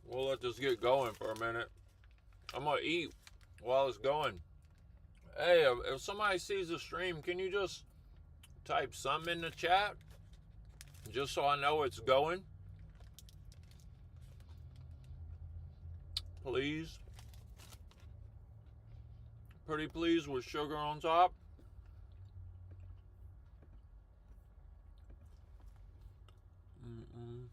We'll let this get going for a minute. I'm gonna eat while it's going. Hey, if somebody sees the stream, can you just type something in the chat just so I know it's going? Please. Pretty please with sugar on top. Mm-mm.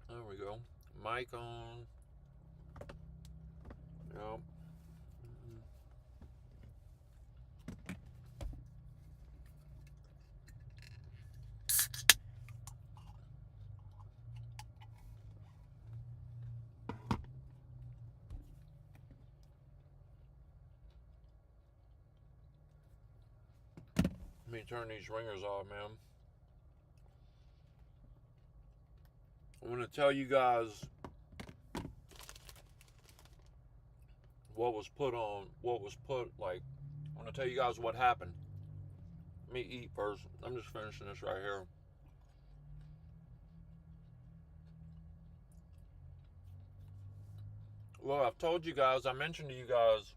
There we go. Mic on. Yep. Let me turn these ringers off, man. I'm going to tell you guys what was put, like, I'm going to tell you guys what happened. Let me eat first. I'm just finishing this right here. Well, I've told you guys, I mentioned to you guys.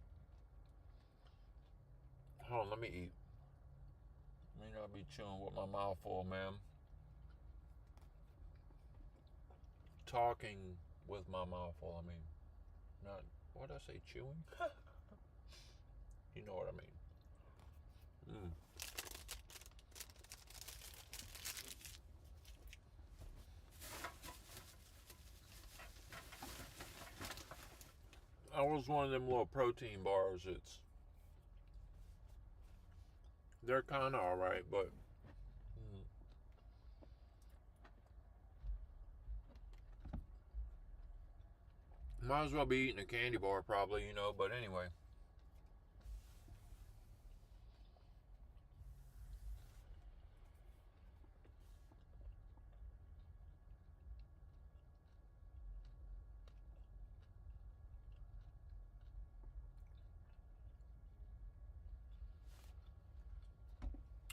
Hold on, let me eat. May not be chewing with my mouth full, man. Talking with my mouth full, I mean. Not, what did I say, chewing? You know what I mean. I was one of them little protein bars. They're kind of alright, but might as well be eating a candy bar probably, but anyway.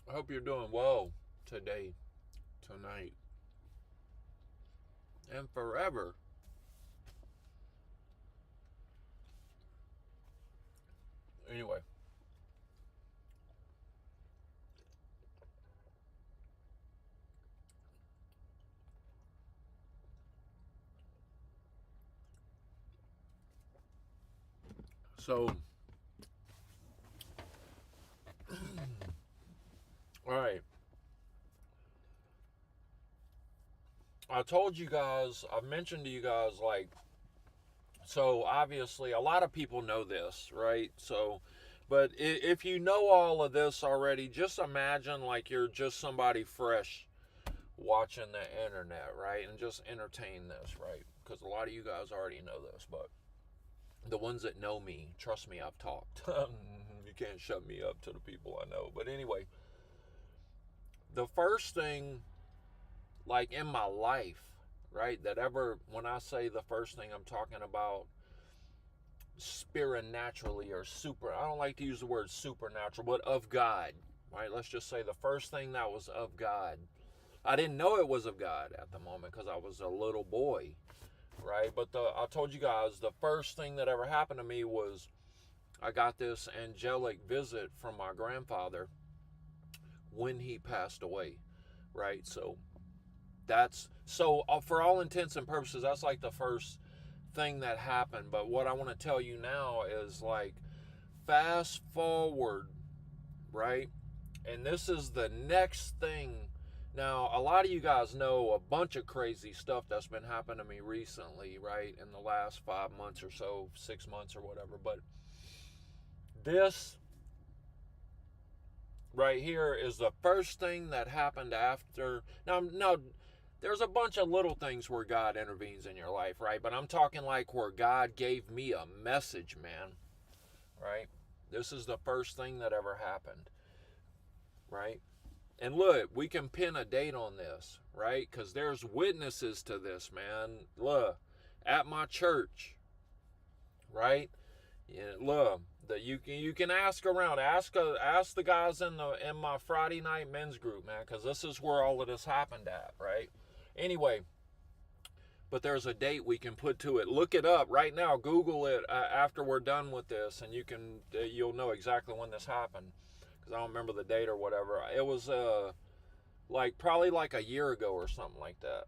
I hope you're doing well today, tonight, and forever. Anyway. So, alright. I told you guys, I've mentioned to you guys, like, so obviously a lot of people know this, right? So, but if you know all of this already, just imagine like you're just somebody fresh watching the internet, right? And just entertain this, right? Because a lot of you guys already know this, but the ones that know me, trust me, I've talked. You can't shut me up to the people I know. But anyway, the first thing, like in my life, right, that ever, when I say the first thing, I'm talking about spirit naturally or super, I don't like to use the word supernatural, but of God, right? Let's just say the first thing that was of God. I didn't know it was of God at the moment because I was a little boy, right? But I told you guys the first thing that ever happened to me was I got this angelic visit from my grandfather when he passed away, right? So for all intents and purposes, that's like the first thing that happened. But what I want to tell you now is like fast forward, right? And this is the next thing. Now, a lot of you guys know a bunch of crazy stuff that's been happening to me recently, right? In the last 5 months or so, 6 months or whatever. But this right here is the first thing that happened after. Now, there's a bunch of little things where God intervenes in your life, right? But I'm talking like where God gave me a message, man, right? This is the first thing that ever happened, right? And look, we can pin a date on this, right? Because there's witnesses to this, man. Look, at my church, right? Yeah, look, that you can ask around, ask the guys in my Friday night men's group, man, because this is where all of this happened at, right? Anyway, but there's a date we can put to it. Look it up right now. Google it after we're done with this, and you'll know exactly when this happened, because I don't remember the date or whatever. It was like probably like a year ago or something like that,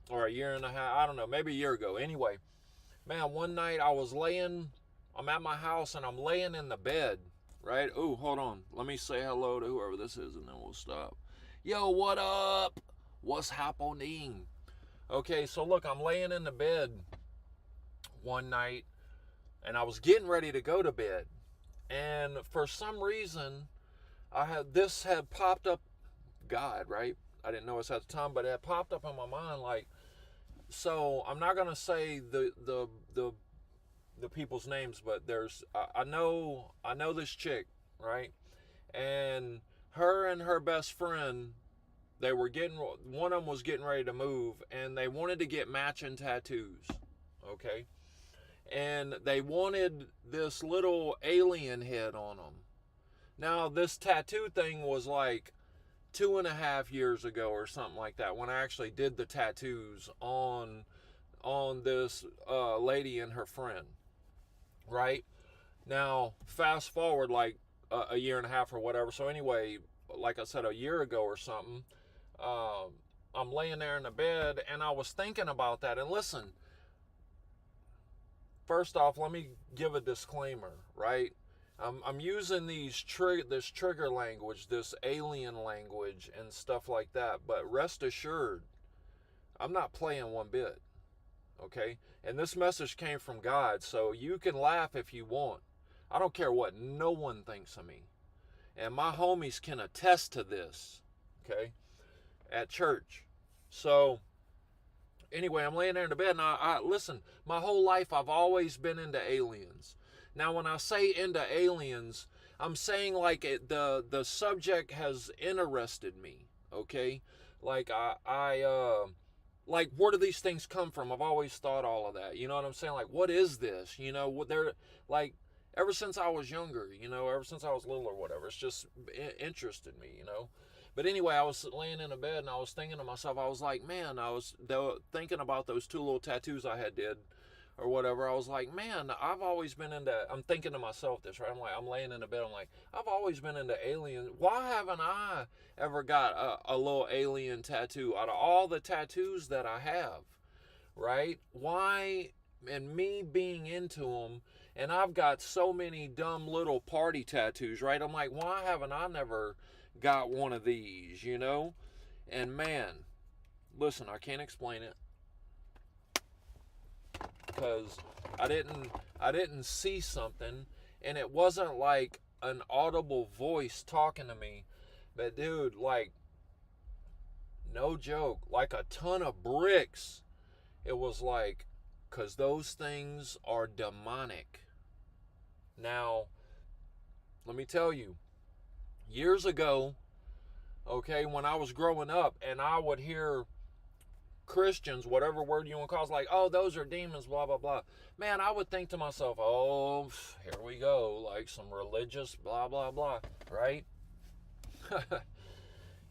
or a year and a half. I don't know, maybe a year ago. Anyway, man, one night I'm at my house and I'm laying in the bed, right? Ooh, hold on. Let me say hello to whoever this is and then we'll stop. Yo, what up? What's happening? Okay, so look, I'm laying in the bed one night and I was getting ready to go to bed. And for some reason, this had popped up, God, right? I didn't know this at the time, but it had popped up in my mind like, so I'm not gonna say the people's names, but I know this chick, right? And her best friend, one of them was getting ready to move, and they wanted to get matching tattoos, okay? And they wanted this little alien head on them. Now this tattoo thing was like 2.5 years ago or something like that when I actually did the tattoos on this lady and her friend, right? Now fast forward like a year and a half or whatever. So anyway, like I said, a year ago or something, I'm laying there in the bed and I was thinking about that. And listen, first off, let me give a disclaimer, right? I'm using this trigger language, this alien language and stuff like that, but rest assured, I'm not playing one bit, okay? And this message came from God, so you can laugh if you want. I don't care what no one thinks of me. And my homies can attest to this, okay, at church. So anyway, I'm laying there in the bed, and I listen, my whole life I've always been into aliens. Now, when I say into aliens, I'm saying like the subject has interested me, okay? Like like where do these things come from? I've always thought all of that. You know what I'm saying? Like, what is this? You know, what they're like ever since I was younger, you know, ever since I was little or whatever. It's just interested me, you know. But anyway, I was laying in a bed and I was thinking to myself, I was like, man, I was thinking about those two little tattoos I had did or whatever. I was like, man, I've always been I'm thinking to myself this, right? I'm laying in the bed. I'm like, I've always been into aliens. Why haven't I ever got a little alien tattoo out of all the tattoos that I have, right? Why, and me being into them, and I've got so many dumb little party tattoos, right? I'm like, why haven't I never got one of these, you know? And man, listen, I can't explain it because I didn't see something, and it wasn't like an audible voice talking to me, but dude, like, no joke, like a ton of bricks. It was like, because those things are demonic. Now, let me tell you, years ago, okay, when I was growing up and I would hear Christians, whatever word you want to call it, like, oh, those are demons, blah, blah, blah. Man, I would think to myself, oh, here we go, like some religious blah, blah, blah, right?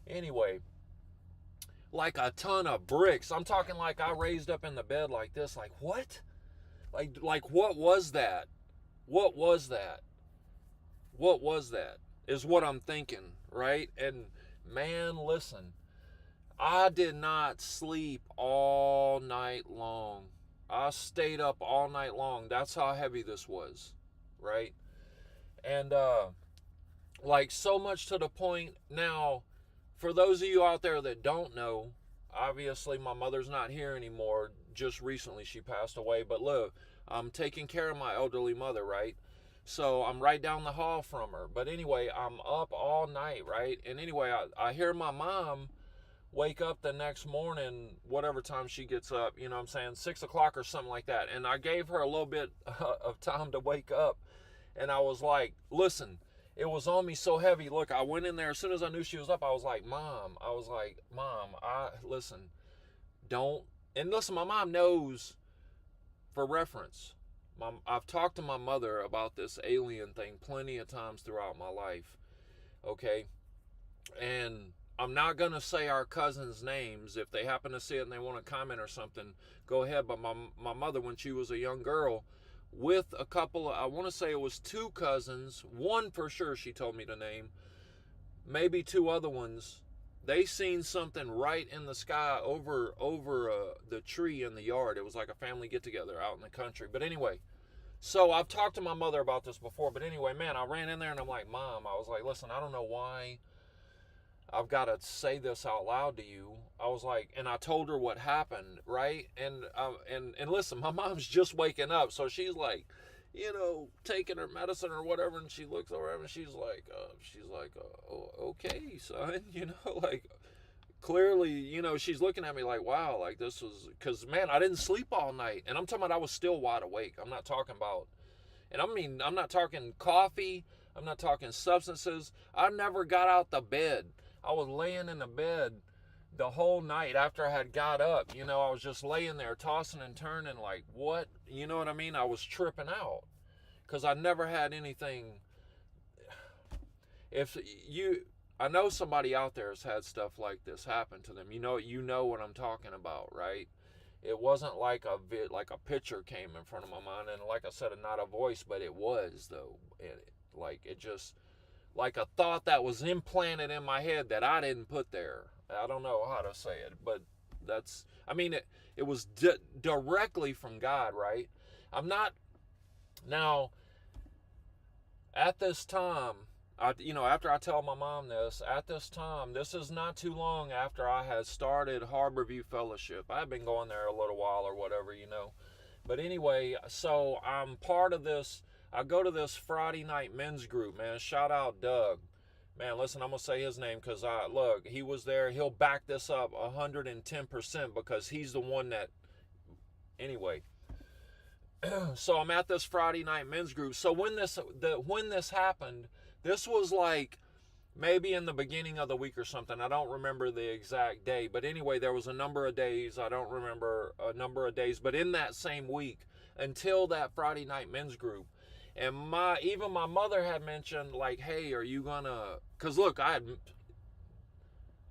Anyway, like a ton of bricks. I'm talking like I raised up in the bed like this, like, what? Like what was that? What was that? What was that? Is what I'm thinking, right? And man, listen, I did not sleep all night long. I stayed up all night long. That's how heavy this was, right? And like so much to the point now, for those of you out there that don't know, obviously my mother's not here anymore. Just recently she passed away, but look, I'm taking care of my elderly mother, right? So I'm right down the hall from her. But anyway, I'm up all night, right? And anyway, I hear my mom wake up the next morning, whatever time she gets up, you know what I'm saying, 6 o'clock or something like that. And I gave her a little bit of time to wake up. And I was like, listen, it was on me so heavy. Look, I went in there as soon as I knew she was up. I was like, Mom, listen, don't. And listen, my mom knows for reference, I've talked to my mother about this alien thing plenty of times throughout my life. Okay, and I'm not gonna say our cousins' names. If they happen to see it and they want to comment or something, go ahead. But my mother, when she was a young girl, with a couple of, I want to say it was two cousins, one for sure she told me to name, maybe two other ones. They seen something right in the sky over the tree in the yard. It was like a family get together out in the country. But anyway, so I've talked to my mother about this before. But anyway, man, I ran in there and I'm like, Mom, I was like, listen, I don't know why I've got to say this out loud to you. I was like, and I told her what happened, right? And listen, my mom's just waking up, so she's like, taking her medicine or whatever, and she looks over and she's like, oh, okay, son, like clearly, she's looking at me like, wow, like this was, because man, I didn't sleep all night, and I'm talking about I was still wide awake. I'm not talking about, and I mean, I'm not talking coffee. I'm not talking substances. I never got out the bed. I was laying in the bed the whole night after I had got up. I was just laying there tossing and turning like, what? You know what I mean? I was tripping out because I never had anything. I know somebody out there has had stuff like this happen to them. You know what I'm talking about, right? It wasn't like a picture came in front of my mind, and like I said, not a voice, but it was though. It just like a thought that was implanted in my head that I didn't put there. I don't know how to say it, but it was directly from God, right? I'm not, now, at this time, after I tell my mom this, at this time, this is not too long after I had started Harborview Fellowship. I've been going there a little while or whatever, But anyway, so I'm part of this. I go to this Friday night men's group, man. Shout out Doug. Man, listen, I'm going to say his name because, look, he was there. He'll back this up 110% because he's the one that, anyway. So I'm at this Friday night men's group. So when this happened, this was like maybe in the beginning of the week or something. I don't remember the exact day. But anyway, there was a number of days. I don't remember a number of days. But in that same week, until that Friday night men's group, and even my mother had mentioned, like, hey, are you gonna, because look,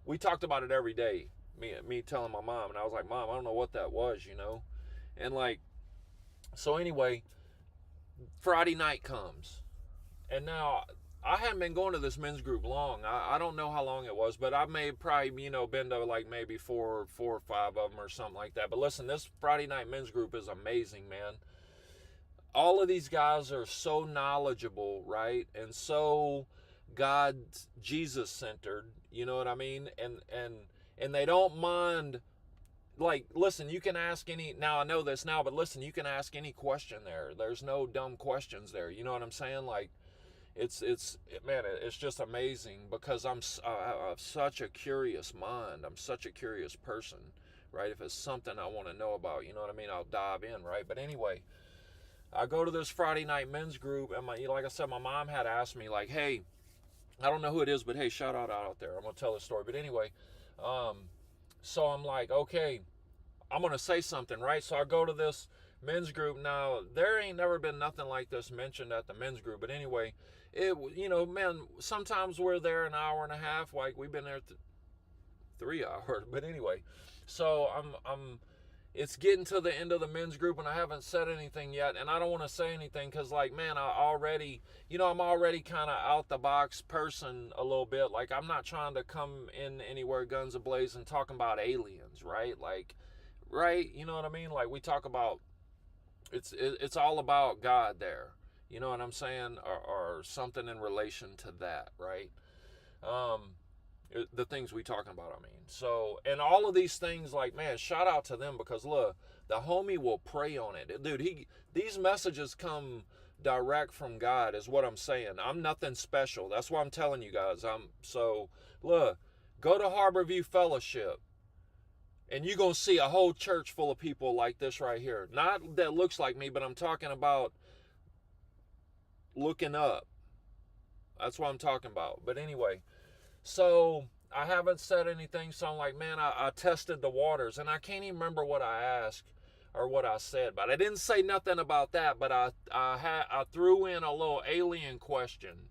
we talked about it every day, me telling my mom, and I was like, Mom, I don't know what that was, and like, so anyway, Friday night comes, and now I hadn't been going to this men's group long. I don't know how long it was, but I may have probably, been to like maybe four or five of them or something like that. But listen, this Friday night men's group is amazing, man. All of these guys are so knowledgeable, right? And so Jesus centered, you know what I mean? And they don't mind, like, listen, you can ask now I know this now, but listen, you can ask any question there. There's no dumb questions there. You know what I'm saying? Like, man, it's just amazing because I have such a curious mind. I'm such a curious person, right? If it's something I want to know about, you know what I mean? I'll dive in, right? But anyway, I go to this Friday night men's group, and like I said, my mom had asked me, like, hey, I don't know who it is, but hey, shout out there. I'm going to tell the story. But anyway, so I'm like, okay, I'm going to say something, right? So I go to this men's group. Now, there ain't never been nothing like this mentioned at the men's group. But anyway, man, sometimes we're there an hour and a half. Like, we've been there 3 hours. But anyway, so it's getting to the end of the men's group, and I haven't said anything yet, and I don't want to say anything because, like, man, I'm already kind of out the box person a little bit. Like, I'm not trying to come in anywhere guns a-blazing talking about aliens, right? Like, right? You know what I mean? Like, we talk about, it's all about God there. You know what I'm saying? Or something in relation to that, right? The things we talking about, I mean. So, and all of these things, like, man, shout out to them because look, the homie will pray on it. Dude, these messages come direct from God is what I'm saying. I'm nothing special. That's why I'm telling you guys. So look, go to Harborview Fellowship and you're going to see a whole church full of people like this right here. Not that looks like me, but I'm talking about looking up. That's what I'm talking about. But anyway, so I haven't said anything, so I'm like, man, I tested the waters, and I can't even remember what I asked or what I said, but I didn't say nothing about that. But I threw in a little alien question,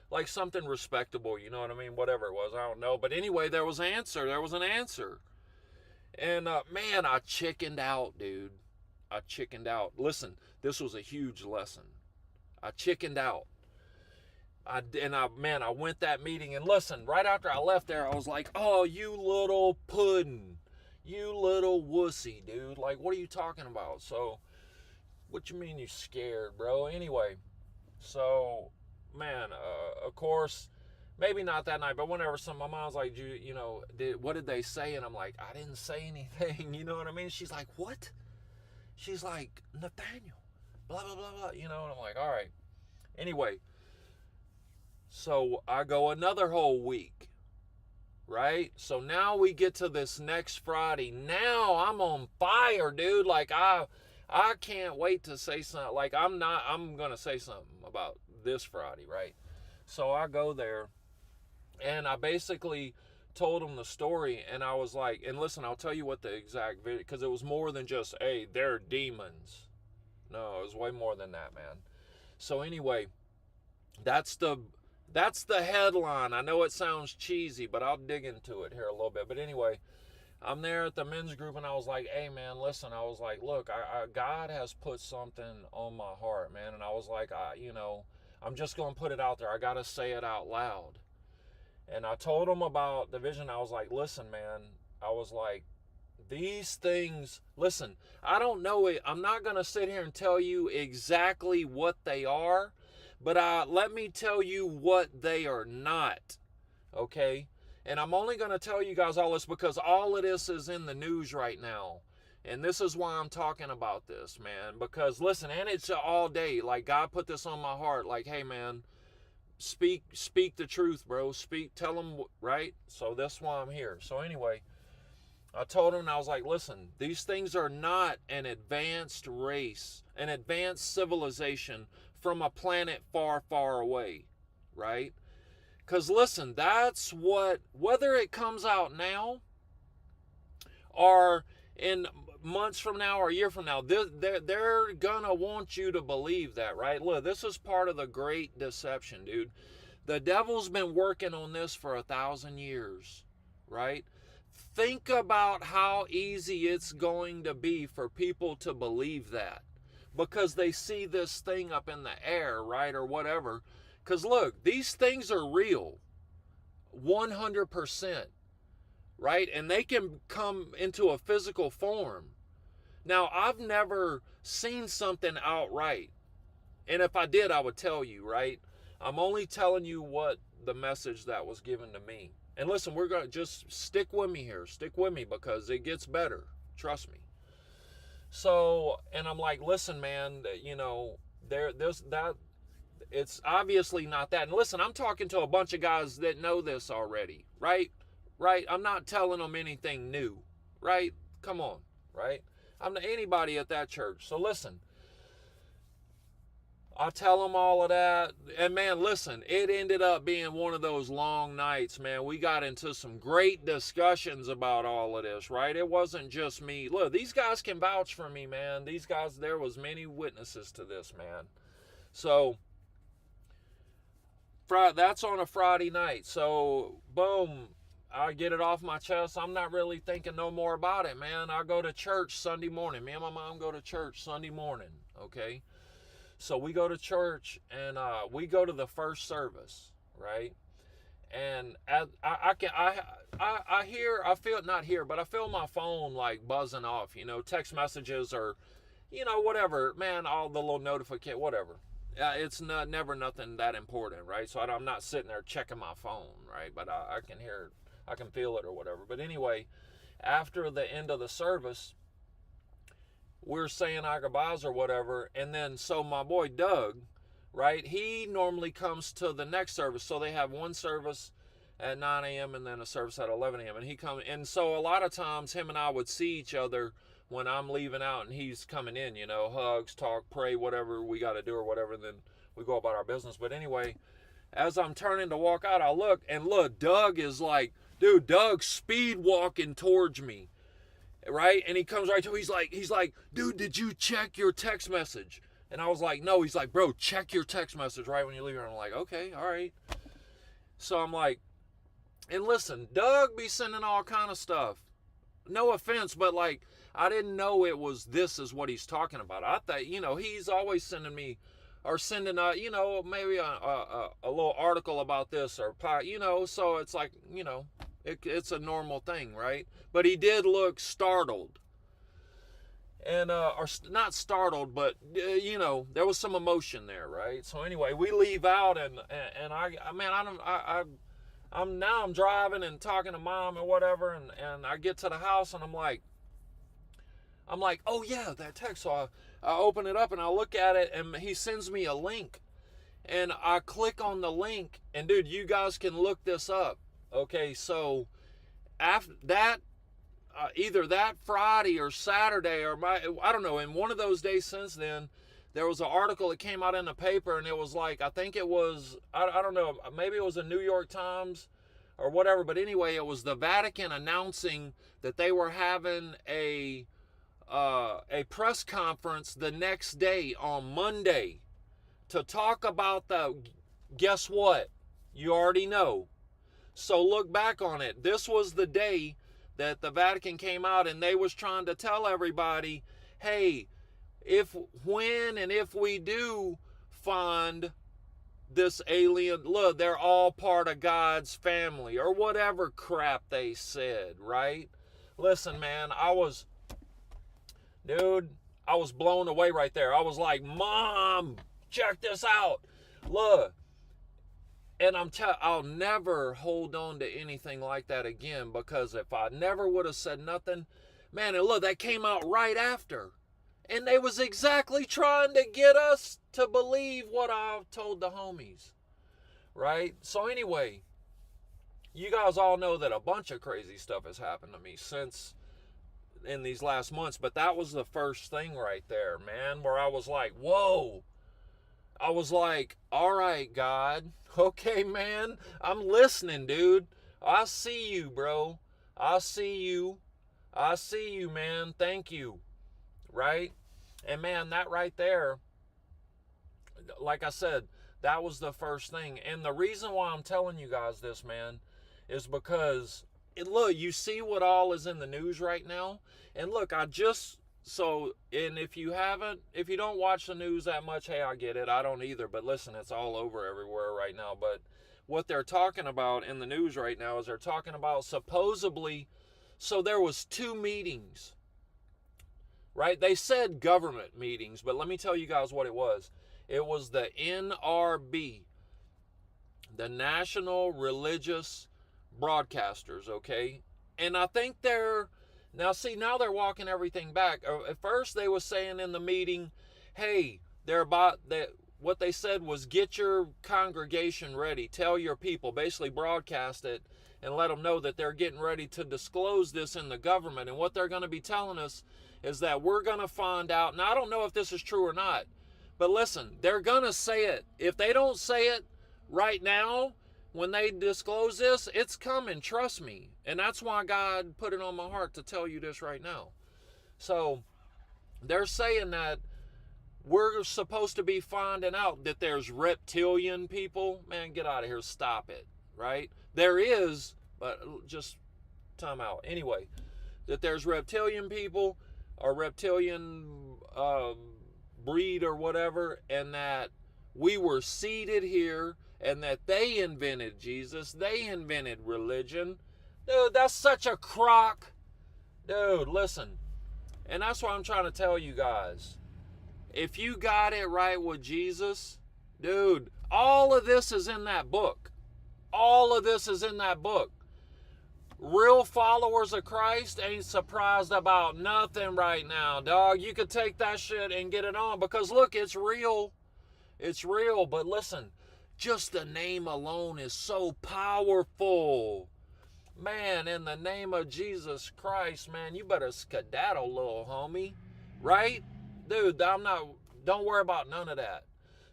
like something respectable, you know what I mean? Whatever it was, I don't know. But anyway, there was an answer. There was an answer, and man, I chickened out, dude. I chickened out. Listen, this was a huge lesson. I chickened out. Man, I went that meeting, and listen, right after I left there, I was like, oh, you little puddin', you little wussy, dude. Like, what are you talking about? So, what you mean you scared, bro? Anyway, so, man, of course, maybe not that night, but whenever my mom's like, what did they say? And I'm like, I didn't say anything, you know what I mean? She's like, what? She's like, Nathaniel, blah, blah, blah, blah, and I'm like, all right. Anyway, so I go another whole week, right? So now we get to this next Friday. Now I'm on fire, dude. Like, I can't wait to say something. Like, I'm going to say something about this Friday, right? So I go there, and I basically told them the story, and I was like, and listen, I'll tell you what the exact video, because it was more than just, hey, they're demons. No, it was way more than that, man. So anyway, that's the headline. I know it sounds cheesy, but I'll dig into it here a little bit. But anyway, I'm there at the men's group, and I was like, hey, man, listen. I was like, look, God has put something on my heart, man. And I was like, I'm just going to put it out there. I got to say it out loud. And I told him about the vision. I was like, listen, man. I was like, these things, listen, I don't know it. I'm not going to sit here and tell you exactly what they are, but let me tell you what they are not, okay? And I'm only going to tell you guys all this because all of this is in the news right now. And this is why I'm talking about this, man. Because, listen, and it's all day. Like, God put this on my heart. Like, hey, man, speak the truth, bro. Tell them, right? So that's why I'm here. So anyway, I told him, I was like, listen, these things are not an advanced race, an advanced civilization from a planet far, far away, right? Because listen, that's whether it comes out now or in months from now or a year from now, they're gonna want you to believe that, right? Look, this is part of the great deception, dude. The devil's been working on this for 1,000 years, right? Think about how easy it's going to be for people to believe that because they see this thing up in the air, right, or whatever. Because look, these things are real, 100%, right? And they can come into a physical form. Now, I've never seen something outright. And if I did, I would tell you, right? I'm only telling you what the message that was given to me. And listen, we're going to just stick with me here. Stick with me because it gets better. Trust me. So, and I'm like, listen, man, it's obviously not that. And listen, I'm talking to a bunch of guys that know this already, right? Right? I'm not telling them anything new, right? Come on, right? I'm not anybody at that church. So listen, I tell them all of that. And man, listen, it ended up being one of those long nights, man. We got into some great discussions about all of this, right? It wasn't just me. Look, these guys can vouch for me, man. These guys, there was many witnesses to this, man. So, that's on a Friday night. So, boom, I get it off my chest. I'm not really thinking no more about it, man. I go to church Sunday morning. Me and my mom go to church Sunday morning, okay? So we go to church, and we go to the first service, right? And I feel my phone like buzzing off, text messages or, whatever, man, all the little notification, whatever. It's never nothing that important, right? So I'm not sitting there checking my phone, right? But I can hear it, I can feel it or whatever. But anyway, after the end of the service, we're saying our goodbyes or whatever, and then so my boy Doug, right, he normally comes to the next service. So they have one service at 9 a.m. and then a service at 11 a.m. and he comes, and so a lot of times him and I would see each other when I'm leaving out and he's coming in, hugs, talk, pray, whatever we got to do or whatever, and then we go about our business. But anyway, as I'm turning to walk out, I look, Doug is like, dude, Doug's speed walking towards me. right? And he comes right to me. He's like, dude, did you check your text message? And I was like, no. He's like, bro, check your text message right when you leave here. And I'm like, okay, all right. So I'm like, and listen, Doug be sending all kind of stuff. No offense, but like, I didn't know it was this is what he's talking about. I thought, he's always sending me or sending maybe a little article about this or so it's like, it's a normal thing, right? But he did look startled. And or not startled, but there was some emotion there, right? So anyway, we leave out, and I'm driving and talking to mom and whatever, and I get to the house and I'm like, oh yeah, that text. So I open it up and I look at it, and he sends me a link, and I click on the link, and dude, you guys can look this up. Okay, so after that, either that Friday or Saturday or I don't know, in one of those days since then, there was an article that came out in the paper, and it was like, I think it was, I don't know, maybe it was a New York Times or whatever, but anyway, it was the Vatican announcing that they were having a press conference the next day on Monday to talk about guess what? You already know. So look back on it. This was the day that the Vatican came out and they was trying to tell everybody, hey, when and if we do find this alien, look, they're all part of God's family, or whatever crap they said, right? Listen, man, I was blown away right there. I was like, Mom, check this out. Look. And I'll never hold on to anything like that again, because if I never would have said nothing, man, and look, that came out right after. And they was exactly trying to get us to believe what I told the homies, right? So anyway, you guys all know that a bunch of crazy stuff has happened to me since in these last months, but that was the first thing right there, man, where I was like, whoa. I was like, all right, God. Okay, man. I'm listening, dude. I see you, bro. I see you. I see you, man. Thank you. Right? And man, that right there, like I said, that was the first thing. And the reason why I'm telling you guys this, man, is because, look, you see what all is in the news right now. And look, and if you don't watch the news that much, hey, I get it. I don't either. But listen, it's all over everywhere right now. But what they're talking about in the news right now is they're talking about supposedly, so there was 2 meetings, right? They said government meetings, but let me tell you guys what it was. It was the NRB, the National Religious Broadcasters, okay? And I think now they're walking everything back. At first they were saying in the meeting, hey, what they said was, get your congregation ready. Tell your people, basically broadcast it and let them know that they're getting ready to disclose this in the government. And what they're going to be telling us is that we're going to find out. Now, I don't know if this is true or not, but listen, they're going to say it. If they don't say it right now, when they disclose this, it's coming, trust me. And that's why God put it on my heart to tell you this right now. So they're saying that we're supposed to be finding out that there's reptilian people. Man, get out of here. Stop it, right? There is, but just time out. Anyway, that there's reptilian people or reptilian breed or whatever, and that we were seated here, and that they invented Jesus. They invented religion. Dude, that's such a crock. Dude, listen. And that's what I'm trying to tell you guys. If you got it right with Jesus, dude, all of this is in that book. All of this is in that book. Real followers of Christ ain't surprised about nothing right now, dog. You could take that shit and get it on, because look, it's real. It's real, but listen, just the name alone is so powerful. Man, in the name of Jesus Christ, man, you better skedaddle, little homie. Right? Dude, don't worry about none of that.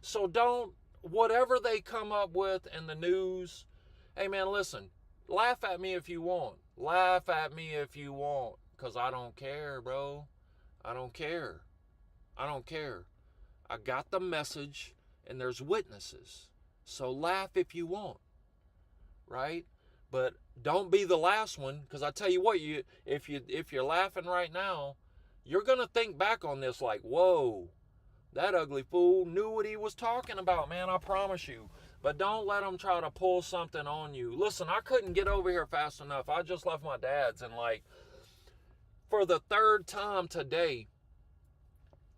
So whatever they come up with in the news, hey man, listen, laugh at me if you want. Laugh at me if you want. because I don't care, bro. I don't care. I don't care. I got the message, and there's witnesses. So laugh if you want, right? But don't be the last one, because I tell you what, if you're laughing right now, you're gonna think back on this like, whoa, that ugly fool knew what he was talking about, man. I promise you. But don't let them try to pull something on you. Listen, I couldn't get over here fast enough. I just left my dad's, and like, for the third time today,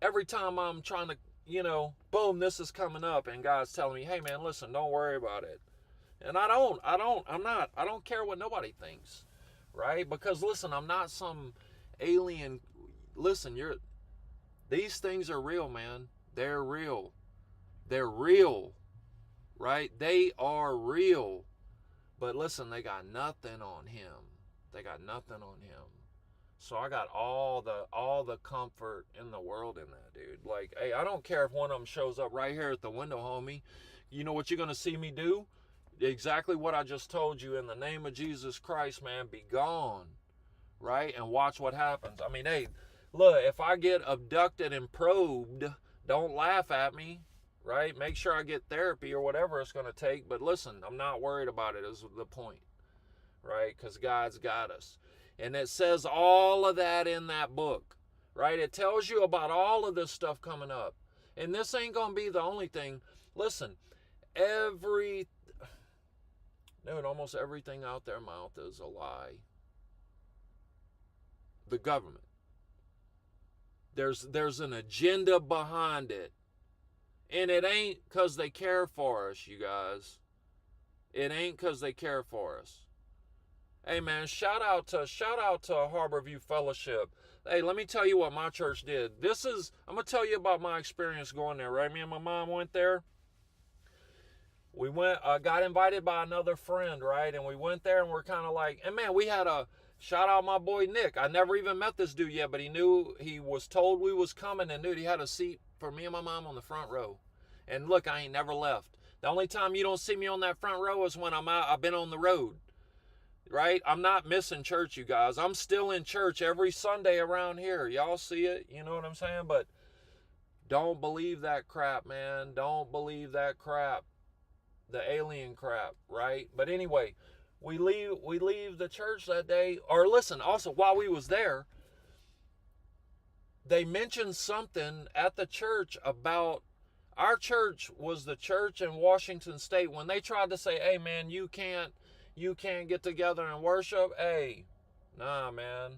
every time I'm trying to, boom, this is coming up, and God's telling me, hey man, listen, don't worry about it. And I don't care what nobody thinks, right? Because listen, I'm not some alien. Listen, these things are real, man. They're real. They're real, right? They are real. But listen, they got nothing on him. They got nothing on him. So I got all the comfort in the world in that, dude. Like, hey, I don't care if one of them shows up right here at the window, homie. You know what you're going to see me do? Exactly what I just told you. In the name of Jesus Christ, man, be gone, right? And watch what happens. I mean, hey, look, if I get abducted and probed, don't laugh at me, right? Make sure I get therapy or whatever it's going to take. But listen, I'm not worried about it is the point, right? Because God's got us. And it says all of that in that book, right? It tells you about all of this stuff coming up. And this ain't going to be the only thing. Listen, almost everything out their mouth is a lie. The government. There's an agenda behind it. And it ain't because they care for us, you guys. It ain't because they care for us. Hey man, shout out to Harborview Fellowship. Hey, let me tell you what my church did. I'm gonna tell you about my experience going there, right? Me and my mom went there. We got invited by another friend, right? And we went there, and we're kind of like, and man, we had a shout out my boy Nick. I never even met this dude yet, but he was told we was coming, and dude, he had a seat for me and my mom on the front row. And look, I ain't never left. The only time you don't see me on that front row is when I've been on the road. Right? I'm not missing church, you guys. I'm still in church every Sunday around here. Y'all see it? You know what I'm saying? But don't believe that crap, man. Don't believe that crap. The alien crap, right? But anyway, we leave the church that day. Or listen, also while we was there, they mentioned something at the church about our church was the church in Washington State. When they tried to say, hey man, you can't get together and worship. Hey, nah, man.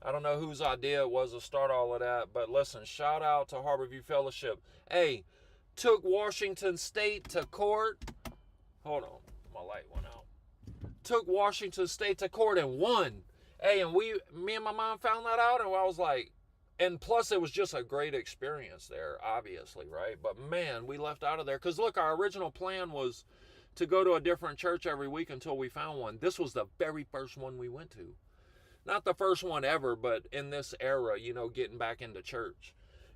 I don't know whose idea it was to start all of that, but listen, shout out to Harborview Fellowship. Hey, took Washington State to court. Hold on, my light went out. Took Washington State to court and won. Hey, and me and my mom found that out, and I was like, and plus it was just a great experience there, obviously, right? But man, we left out of there because look, our original plan was to go to a different church every week until we found one. This was the very first one we went to. Not the first one ever, but in this era, getting back into church.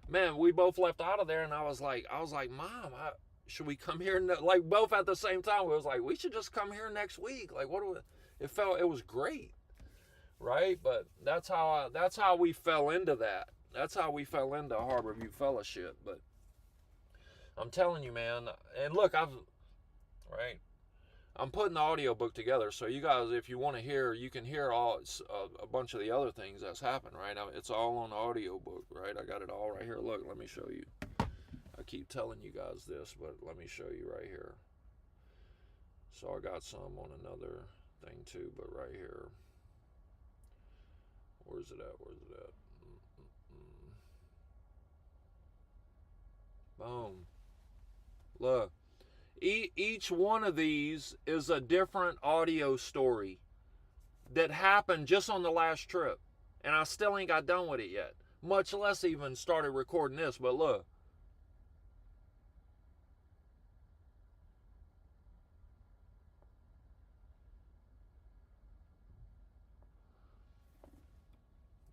Man, we both left out of there, and I was like, Mom, should we come here? Like, both at the same time, we was like, we should just come here next week. Like, it was great, right? But that's how we fell into that. That's how we fell into Harborview Fellowship. But I'm telling you, man, and look, I'm putting the audiobook together, so you guys, if you want to hear, you can hear a bunch of the other things that's happened, right? It's all on the audiobook, right? I got it all right here. Look, let me show you. I keep telling you guys this, but let me show you right here. So I got some on another thing too, but right here. Where's it at? Boom. Look. Each one of these is a different audio story that happened just on the last trip. And I still ain't got done with it yet. Much less even started recording this. But look.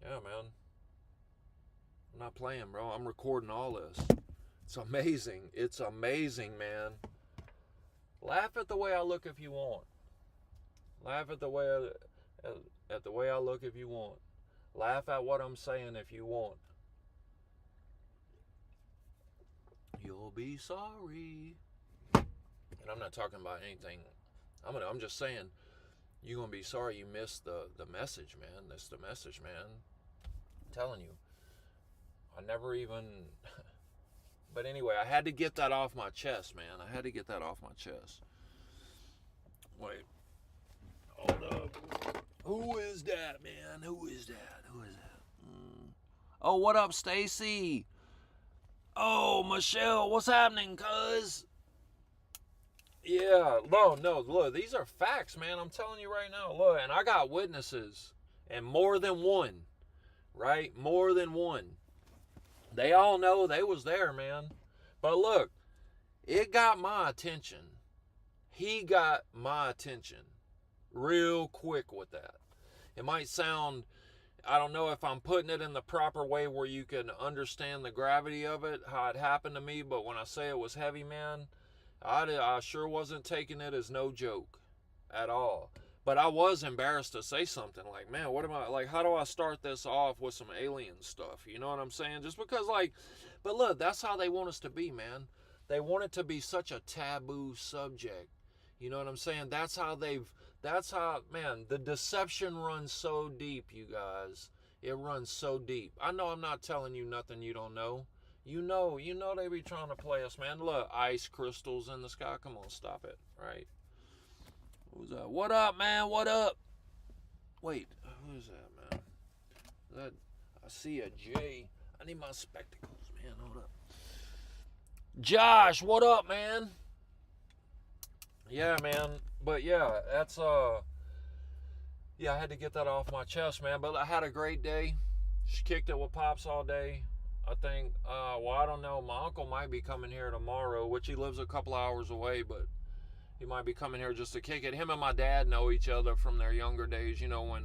Yeah, man. I'm not playing, bro. I'm recording all this. It's amazing. It's amazing, man. Laugh at the way I look if you want. Laugh at the way I look if you want. Laugh at what I'm saying if you want. You'll be sorry. And I'm not talking about anything. I'm just saying, you're going to be sorry you missed the message, man. That's the message, man. I'm telling you. I never even... But anyway, I had to get that off my chest, man. I had to get that off my chest. Wait. Hold up. Who is that, man? Who is that? Who is that? Oh, what up, Stacy? Oh, Michelle, what's happening, cuz? Yeah, no, look, these are facts, man. I'm telling you right now. Look, and I got witnesses, and more than one, right? More than one. They all know they was there, man. But look, it got my attention. He got my attention real quick with that. It might sound, I don't know if I'm putting it in the proper way where you can understand the gravity of it, how it happened to me, but when I say it was heavy, man, I sure wasn't taking it as no joke at all. But I was embarrassed to say something like, man, what am I, like, how do I start this off with some alien stuff? You know what I'm saying? Just because, like, but look, that's how they want us to be, man. They want it to be such a taboo subject. You know what I'm saying? That's how, man, the deception runs so deep, you guys. It runs so deep. I know I'm not telling you nothing you don't know. You know they be trying to play us, man. Look, ice crystals in the sky. Come on, stop it, right? Who's that? What up, man? What up? Wait, who's that, man? That I see a J. I need my spectacles, man. Hold up. Josh, what up, man? Yeah, man. But yeah, that's yeah, I had to get that off my chest, man. But I had a great day. She kicked it with Pops all day. I think, well, I don't know. My uncle might be coming here tomorrow, which he lives a couple hours away, but he might be coming here just to kick it. Him and my dad know each other from their younger days, you know, when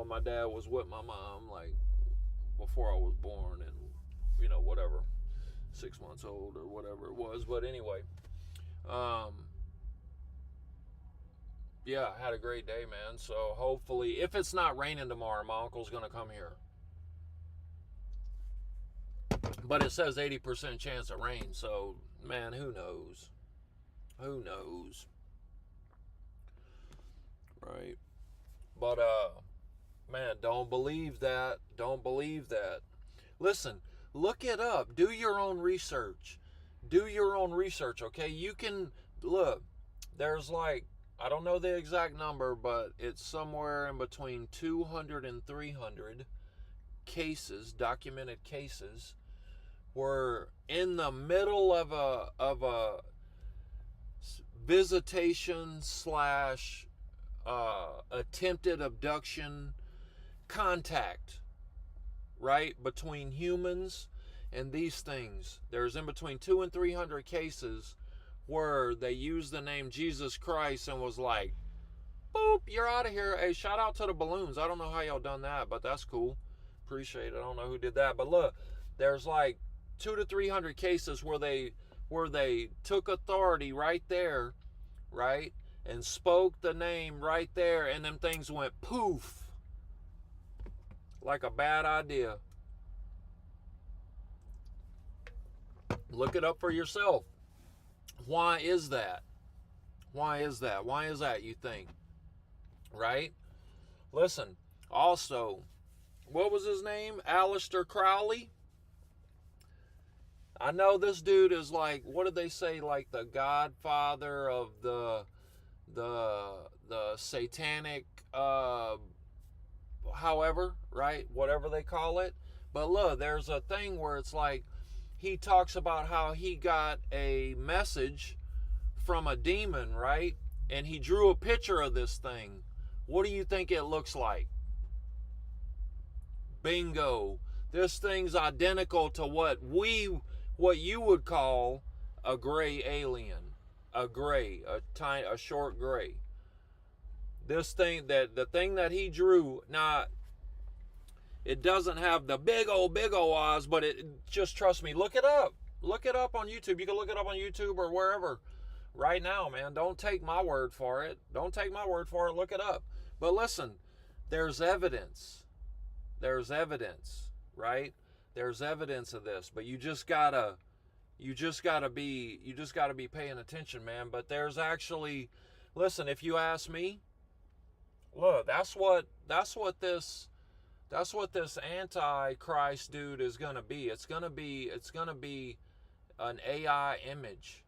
my dad was with my mom, like, before I was born and, you know, whatever, 6 months old or whatever it was. But anyway, yeah, I had a great day, man. So hopefully, if it's not raining tomorrow, my uncle's going to come here. But it says 80% chance of rain, so, man, who knows? Who knows? Right? But, man, don't believe that. Don't believe that. Listen, look it up. Do your own research. Do your own research, okay? You can, look, there's like, I don't know the exact number, but it's somewhere in between 200 and 300 cases, documented cases, were in the middle of a visitation slash attempted abduction contact, right, between humans and these things. There's in between 200 and 300 cases where they used the name Jesus Christ and was like, boop, you're out of here. Hey, shout out to the balloons. I don't know how y'all done that, but that's cool. Appreciate it. I don't know who did that, but look, there's like 200 to 300 cases where they took authority right there, right, and spoke the name right there, and them things went poof like a bad idea. Look it up for yourself. Why is that? Why is that? Why is that, you think? Right? Listen, also, what was his name? Aleister Crowley? I know this dude is like, what did they say, like the godfather of the satanic, however, right? Whatever they call it. But look, there's a thing where it's like, he talks about how he got a message from a demon, right? And he drew a picture of this thing. What do you think it looks like? Bingo. This thing's identical to what you would call a gray alien. A short gray. This thing, the thing that he drew, now, it doesn't have the big old eyes, but it, just trust me, look it up. Look it up on YouTube. You can look it up on YouTube or wherever right now, man. Don't take my word for it. Don't take my word for it. Look it up. But listen, there's evidence. There's evidence, right? There's evidence of this, but you just gotta be paying attention, man. But there's actually, listen, if you ask me, look, that's what this antichrist dude is gonna be. It's gonna be an AI image.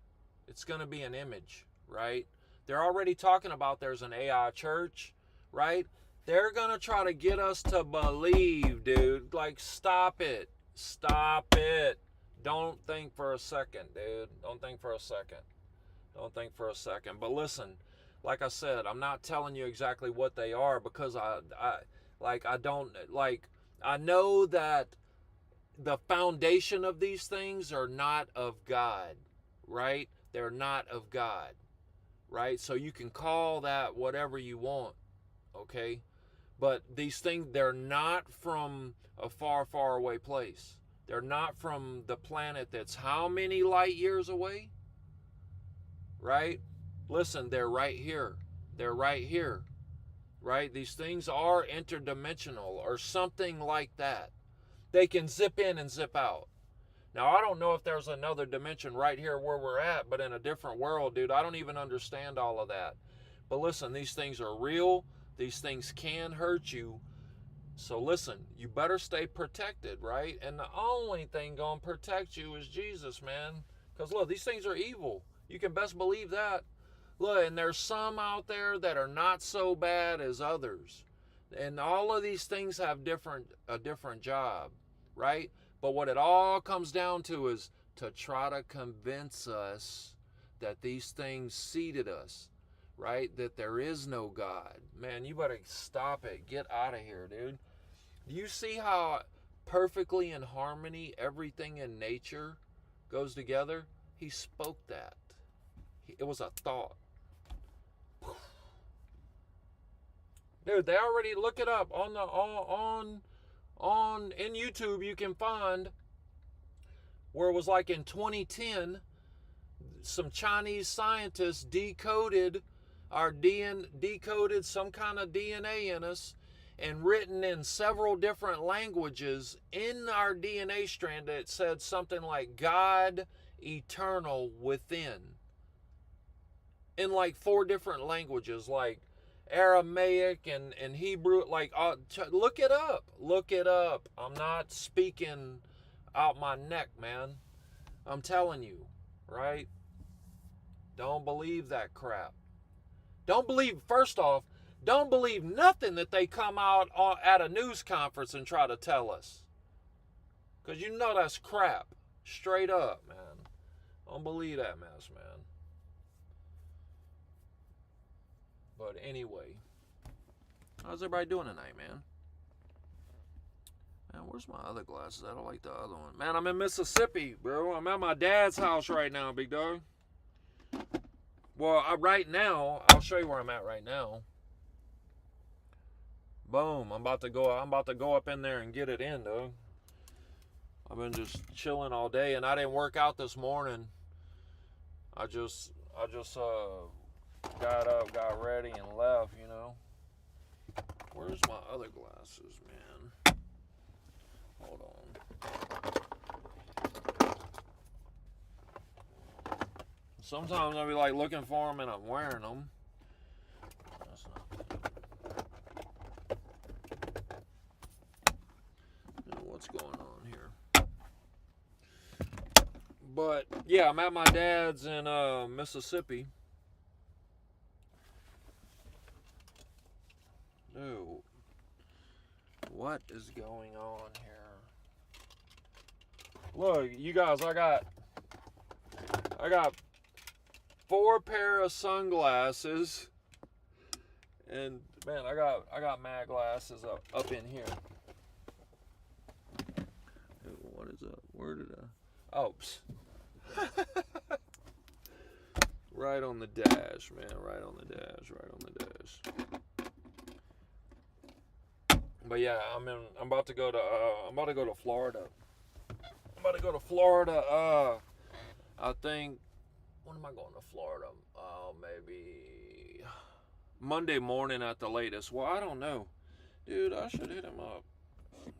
It's gonna be an image, right? They're already talking about there's an AI church, right? They're gonna try to get us to believe, dude. Like, stop it. Stop it. Don't think for a second, dude. Don't think for a second. Don't think for a second. But listen, like I said, I'm not telling you exactly what they are because I know that the foundation of these things are not of God, right? They're not of God, right? So you can call that whatever you want, okay? But these things, they're not from a far, far away place. They're not from the planet that's how many light years away? Right? Listen, they're right here. They're right here. Right? These things are interdimensional or something like that. They can zip in and zip out. Now, I don't know if there's another dimension right here where we're at, but in a different world, dude. I don't even understand all of that. But listen, these things are real. These things can hurt you. So listen, you better stay protected, right? And the only thing gonna protect you is Jesus, man. Because look, these things are evil. You can best believe that. Look, and there's some out there that are not so bad as others. And all of these things have a different job, right? But what it all comes down to is to try to convince us that these things seeded us, right? That there is no God. Man, you better stop it. Get out of here, dude. Do you see how perfectly in harmony everything in nature goes together? He spoke that. It was a thought. Dude, they already look it up on in YouTube. You can find where it was like in 2010, some Chinese scientists decoded some kind of DNA in us and written in several different languages in our DNA strand that said something like God eternal within. In like 4 different languages, like Aramaic and Hebrew. Like, look it up. Look it up. I'm not speaking out my neck, man. I'm telling you, right? Don't believe that crap. Don't believe, first off, don't believe nothing that they come out at a news conference and try to tell us. Because you know that's crap. Straight up, man. Don't believe that mess, man. But anyway, how's everybody doing tonight, man? Man, where's my other glasses? I don't like the other one. Man, I'm in Mississippi, bro. I'm at my dad's house right now, big dog. Well, right now, I'll show you where I'm at right now. Boom. I'm about to go up in there and get it in, dog. I've been just chilling all day, and I didn't work out this morning. I just got up, got ready, and left, you know. Where's my other glasses, man? Hold on. Sometimes I'll be like looking for them and I'm wearing them. That's not good. I don't know what's going on here. But yeah, I'm at my dad's in Mississippi. Dude, what is going on here? Look, you guys, I got 4 pair of sunglasses, and man, I got mad glasses up in here. Dude, what is up? Where did I? Oh, right on the dash, man. Right on the dash. Right on the dash. But yeah, I'm about to go to Florida. I'm about to go to Florida. I think, when am I going to Florida? Maybe Monday morning at the latest. Well, I don't know, dude. I should hit him up.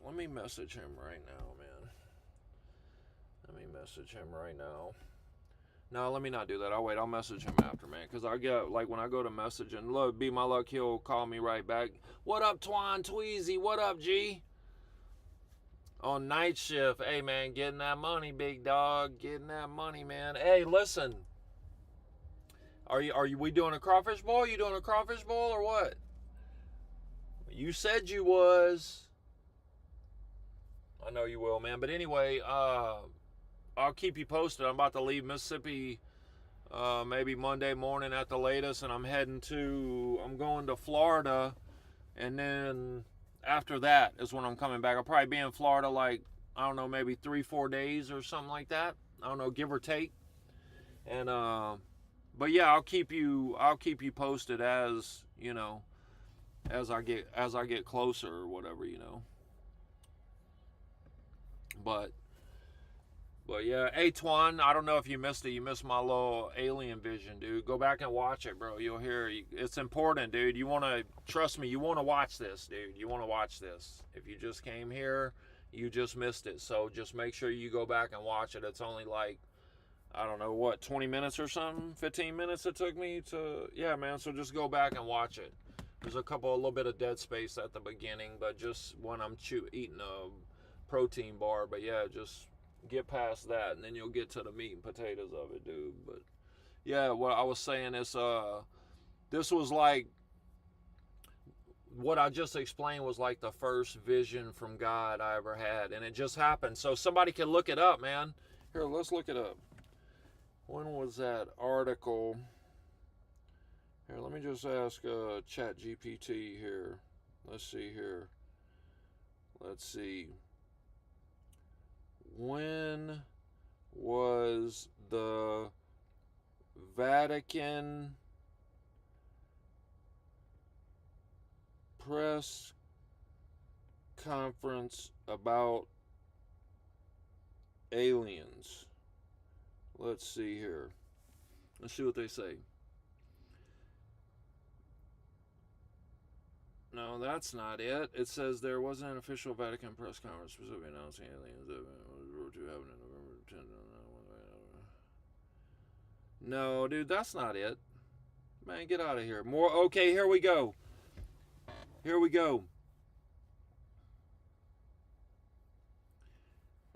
Let me message him right now, man. Let me message him right now. No, let me not do that. I'll wait. I'll message him after, man. Because I get, like, when I go to message and look, be my luck, he'll call me right back. What up, Twan Tweezy? What up, G? On night shift. Hey, man, getting that money, big dog. Getting that money, man. Hey, listen. Are we doing a crawfish bowl? You doing a crawfish bowl or what? You said you was. I know you will, man. But anyway, I'll keep you posted. I'm about to leave Mississippi maybe Monday morning at the latest, and I'm going to Florida, and then after that is when I'm coming back. I'll probably be in Florida like, I don't know, maybe 3-4 days or something like that. I don't know, give or take. And but yeah, I'll keep you posted as, you know, as I get closer or whatever, you know. But yeah, hey Twan, I don't know if you missed it. You missed my little alien vision, dude. Go back and watch it, bro. You'll hear it's important, dude. You want to trust me. You want to watch this, dude. You want to watch this. If you just came here, you just missed it. So just make sure you go back and watch it. It's only like, I don't know what, 20 minutes or something, 15 minutes it took me to, yeah, man. So just go back and watch it. There's a little bit of dead space at the beginning, but just when I'm eating a protein bar. But yeah, just get past that, and then you'll get to the meat and potatoes of it, dude. But yeah, what I was saying is, this was like, what I just explained was like the first vision from God I ever had, and it just happened. So somebody can look it up, man. Here, let's look it up. When was that article? Here, let me just ask ChatGPT here. Let's see here. Let's see. When was the Vatican press conference about aliens? Let's see here. Let's see what they say. No, that's not it. It says there wasn't an official Vatican press conference specifically announcing aliens that were to happen in November 10th. No, dude, that's not it. Man, get out of here. More. Okay, here we go. Here we go.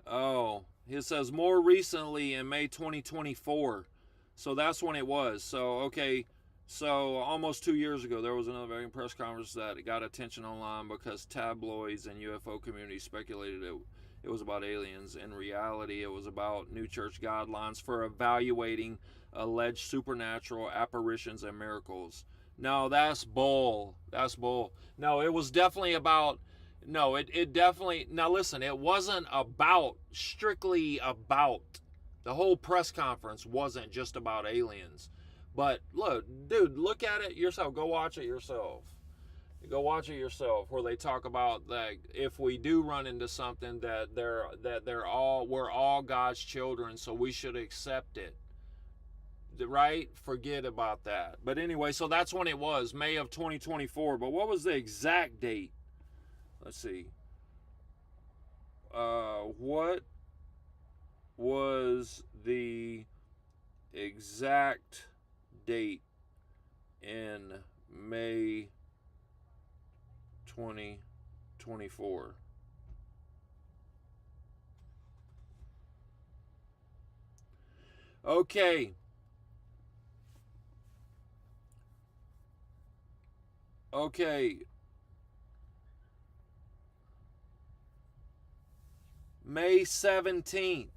Oh, it says more recently in May 2024. So that's when it was. So, okay. So almost 2 years ago, there was another Vatican press conference that got attention online because tabloids and UFO community speculated it was about aliens. In reality, it was about new church guidelines for evaluating alleged supernatural apparitions and miracles. No, that's bull. That's bull. No, it was definitely about... No, it definitely... Now listen, it wasn't strictly about... The whole press conference wasn't just about aliens. But look, dude, look at it yourself. Go watch it yourself. Go watch it yourself, where they talk about, like, if we do run into something, that we're all God's children, so we should accept it. Right? Forget about that. But anyway, so that's when it was, May of 2024. But what was the exact date? Let's see. What was the exact date in May 2024? Okay. Okay. May 17th.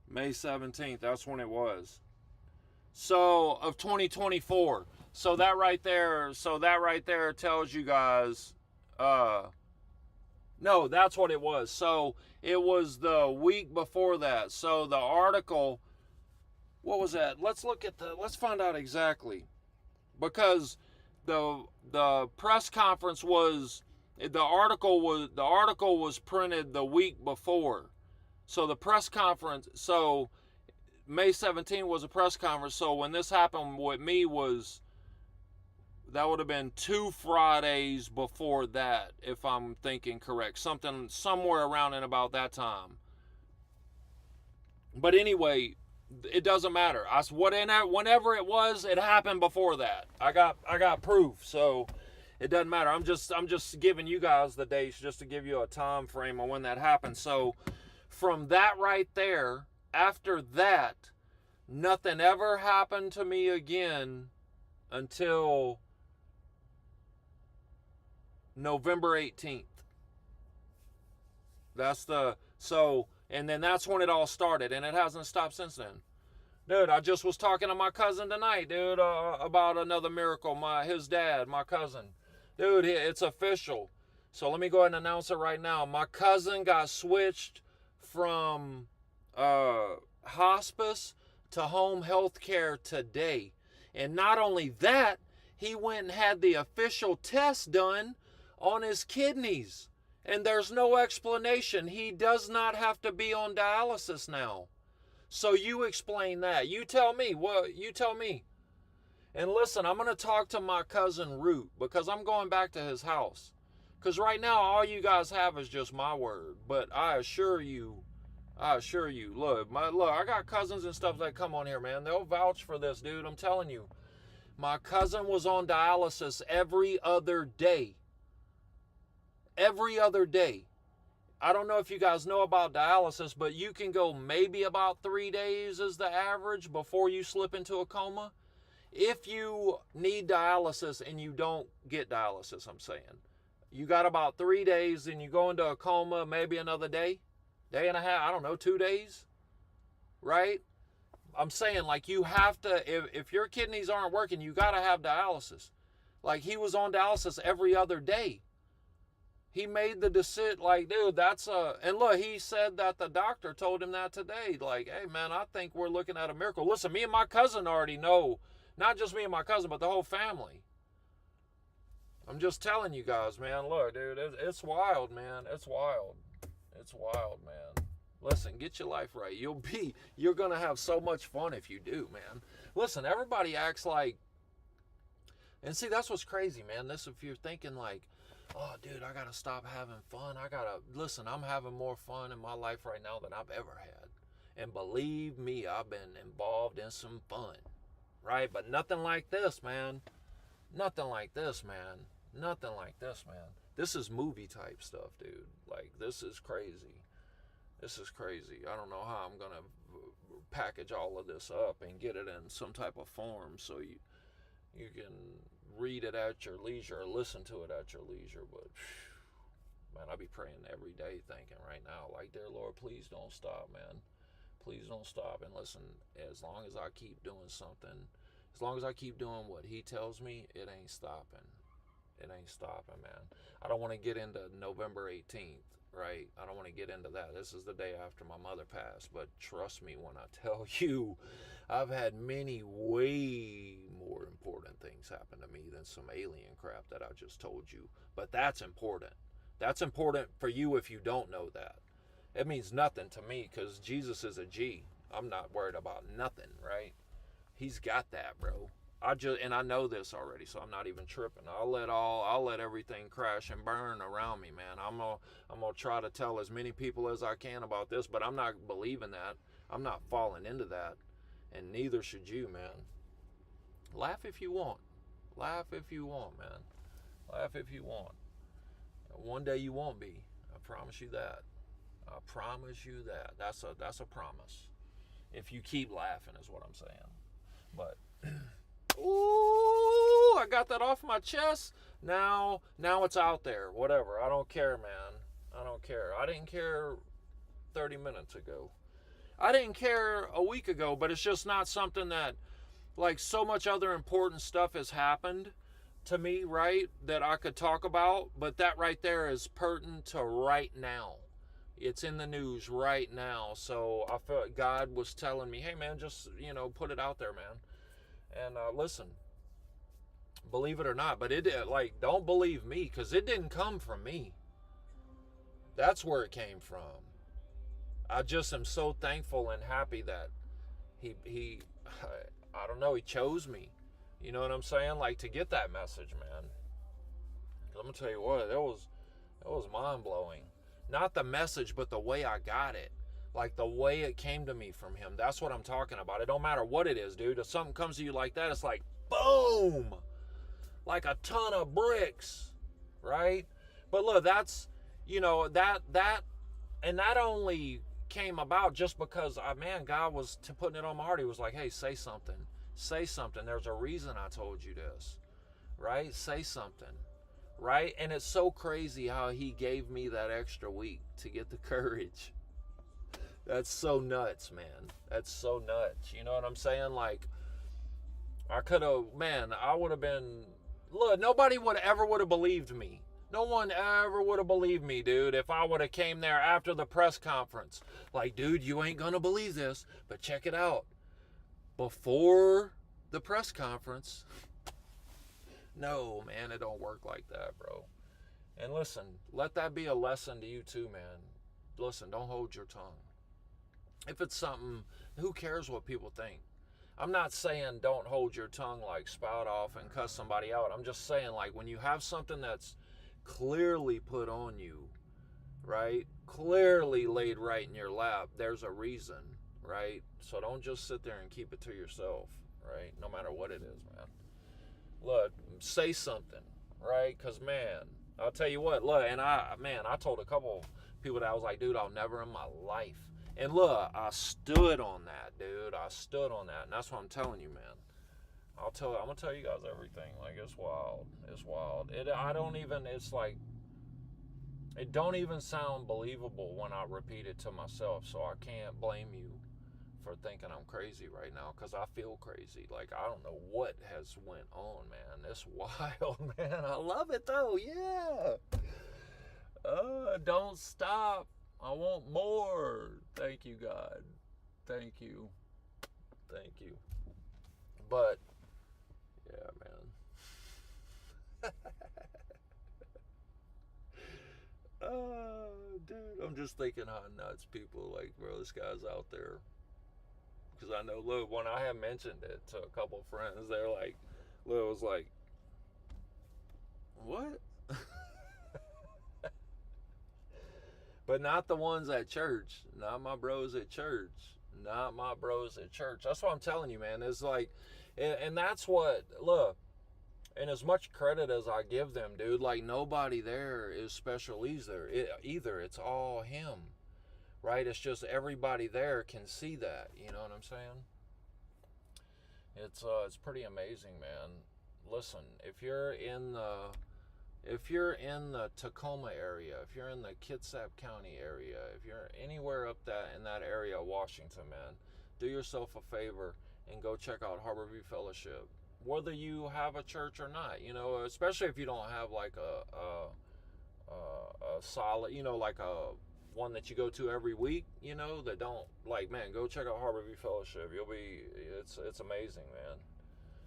May 17th, that's when it was. So, of 2024. So that right there tells you guys, no, that's what it was. So, it was the week before that. So, the article, what was that? Let's find out exactly. Because the press conference was, the article was printed the week before. So the press conference, so May 17th was a press conference. So when this happened with me that would have been 2 Fridays before that, if I'm thinking correct. Somewhere around and about that time. But anyway, it doesn't matter. Whenever it was, it happened before that. I got proof, so it doesn't matter. I'm just giving you guys the dates just to give you a time frame on when that happened. So from that right there, after that, nothing ever happened to me again until November 18th. And then that's when it all started, and it hasn't stopped since then. Dude, I just was talking to my cousin tonight, dude, about another miracle. His dad, my cousin. Dude, it's official. So let me go ahead and announce it right now. My cousin got switched from hospice to home health care today. And not only that, he went and had the official test done on his kidneys. And there's no explanation. He does not have to be on dialysis now. So you explain that. You tell me. You tell me. And listen, I'm going to talk to my cousin Root because I'm going back to his house. Because right now, all you guys have is just my word. But I assure you, look, I got cousins and stuff that come on here, man. They'll vouch for this, dude. I'm telling you. My cousin was on dialysis every other day. Every other day. I don't know if you guys know about dialysis, but you can go maybe about 3 days is the average before you slip into a coma. If you need dialysis and you don't get dialysis, I'm saying. You got about 3 days and you go into a coma, maybe another day and a half, I don't know, 2 days, right? I'm saying, like, you have to, if your kidneys aren't working, you got to have dialysis. Like, he was on dialysis every other day. He made the decision, like, dude, and look, he said that the doctor told him that today. Like, hey, man, I think we're looking at a miracle. Listen, me and my cousin already know, not just me and my cousin, but the whole family. I'm just telling you guys, man, look, dude, it's wild, man. It's wild. It's wild, man. Listen, get your life right. You're going to have so much fun if you do, man. Listen, everybody acts like, and see, that's what's crazy, man. If you're thinking like, oh, dude, I got to stop having fun. Listen, I'm having more fun in my life right now than I've ever had. And believe me, I've been involved in some fun, right? But nothing like this, man. Nothing like this, man. Nothing like this, man. This is movie type stuff, dude. Like, this is crazy. This is crazy. I don't know how I'm going to package all of this up and get it in some type of form so you can read it at your leisure or listen to it at your leisure. But man, I be praying every day, thinking right now, like, dear Lord, please don't stop, man. Please don't stop. And listen, as long as I keep doing something, as long as I keep doing what he tells me, it ain't stopping. It ain't stopping, man. I don't want to get into November 18th, right? I don't want to get into that. This is the day after my mother passed. But trust me when I tell you, I've had many way more important things happen to me than some alien crap that I just told you. But that's important. That's important for you if you don't know that. It means nothing to me because Jesus is a G. I'm not worried about nothing, right? He's got that, bro. And I know this already, so I'm not even tripping. I'll let everything crash and burn around me, man. I'm gonna try to tell as many people as I can about this, but I'm not believing that. I'm not falling into that, and neither should you, man. Laugh if you want. Laugh if you want, man. Laugh if you want. One day you won't be. I promise you that. I promise you that. That's a promise. If you keep laughing is what I'm saying. But ooh, I got that off my chest. Now it's out there. Whatever. I don't care, man. I don't care. I didn't care 30 minutes ago. I didn't care a week ago, but it's just not something that, like, so much other important stuff has happened to me, right, that I could talk about, but that right there is pertinent to right now. It's in the news right now, so I felt God was telling me, hey, man, just, put it out there, man. And listen, believe it or not, but don't believe me, because it didn't come from me. That's where it came from. I just am so thankful and happy that he I don't know, he chose me. You know what I'm saying? Like, to get that message, man. I'm gonna tell you what, that was mind blowing. Not the message, but the way I got it. Like the way it came to me from him. That's what I'm talking about. It don't matter what it is, dude. If something comes to you like that, it's like boom, like a ton of bricks, right? But look, that's, and that only came about just because, man, God was putting it on my heart. He was like, hey, say something. Say something. There's a reason I told you this, right? Say something, right? And it's so crazy how he gave me that extra week to get the courage. That's so nuts, man. That's so nuts. You know what I'm saying? Like, I would have been, look, nobody would have believed me. No one ever would have believed me, dude, if I would have came there after the press conference. Like, dude, you ain't gonna believe this, but check it out. Before the press conference, no, man, it don't work like that, bro. And listen, let that be a lesson to you too, man. Listen, don't hold your tongue. If it's something, who cares what people think? I'm not saying don't hold your tongue, like spout off and cuss somebody out. I'm just saying, like, when you have something that's clearly put on you, right? Clearly laid right in your lap, there's a reason, right? So don't just sit there and keep it to yourself, right? No matter what it is, man. Look, say something, right? Because, man, I'll tell you what, look, and I told a couple people that I was like, dude, I'll never in my life. And look, I stood on that, dude. I stood on that. And that's what I'm telling you, man. I'm gonna tell you guys everything. Like, it's wild. It's wild. It don't even sound believable when I repeat it to myself. So I can't blame you for thinking I'm crazy right now, because I feel crazy. Like, I don't know what has went on, man. It's wild, man. I love it though. Yeah. Don't stop. I want more. Thank you, God. Thank you. Thank you. But, yeah, man. Dude, I'm just thinking how nuts people, like, bro, this guy's out there. Because I know, look, when I had mentioned it to a couple of friends, they're like, Lil was like, what? But not the ones at church. Not my bros at church. Not my bros at church. That's what I'm telling you, man. It's like, and that's what, look, and as much credit as I give them, dude, like, nobody there is special either. It's all him, right? It's just everybody there can see that. You know what I'm saying? It's pretty amazing, man. Listen, if you're in the Tacoma area, if you're in the Kitsap County area, if you're anywhere up in that area of Washington, man, do yourself a favor and go check out Harborview Fellowship. Whether you have a church or not, especially if you don't have like a solid, like a one that you go to every week, that don't, like, man, go check out Harborview Fellowship. It's amazing, man.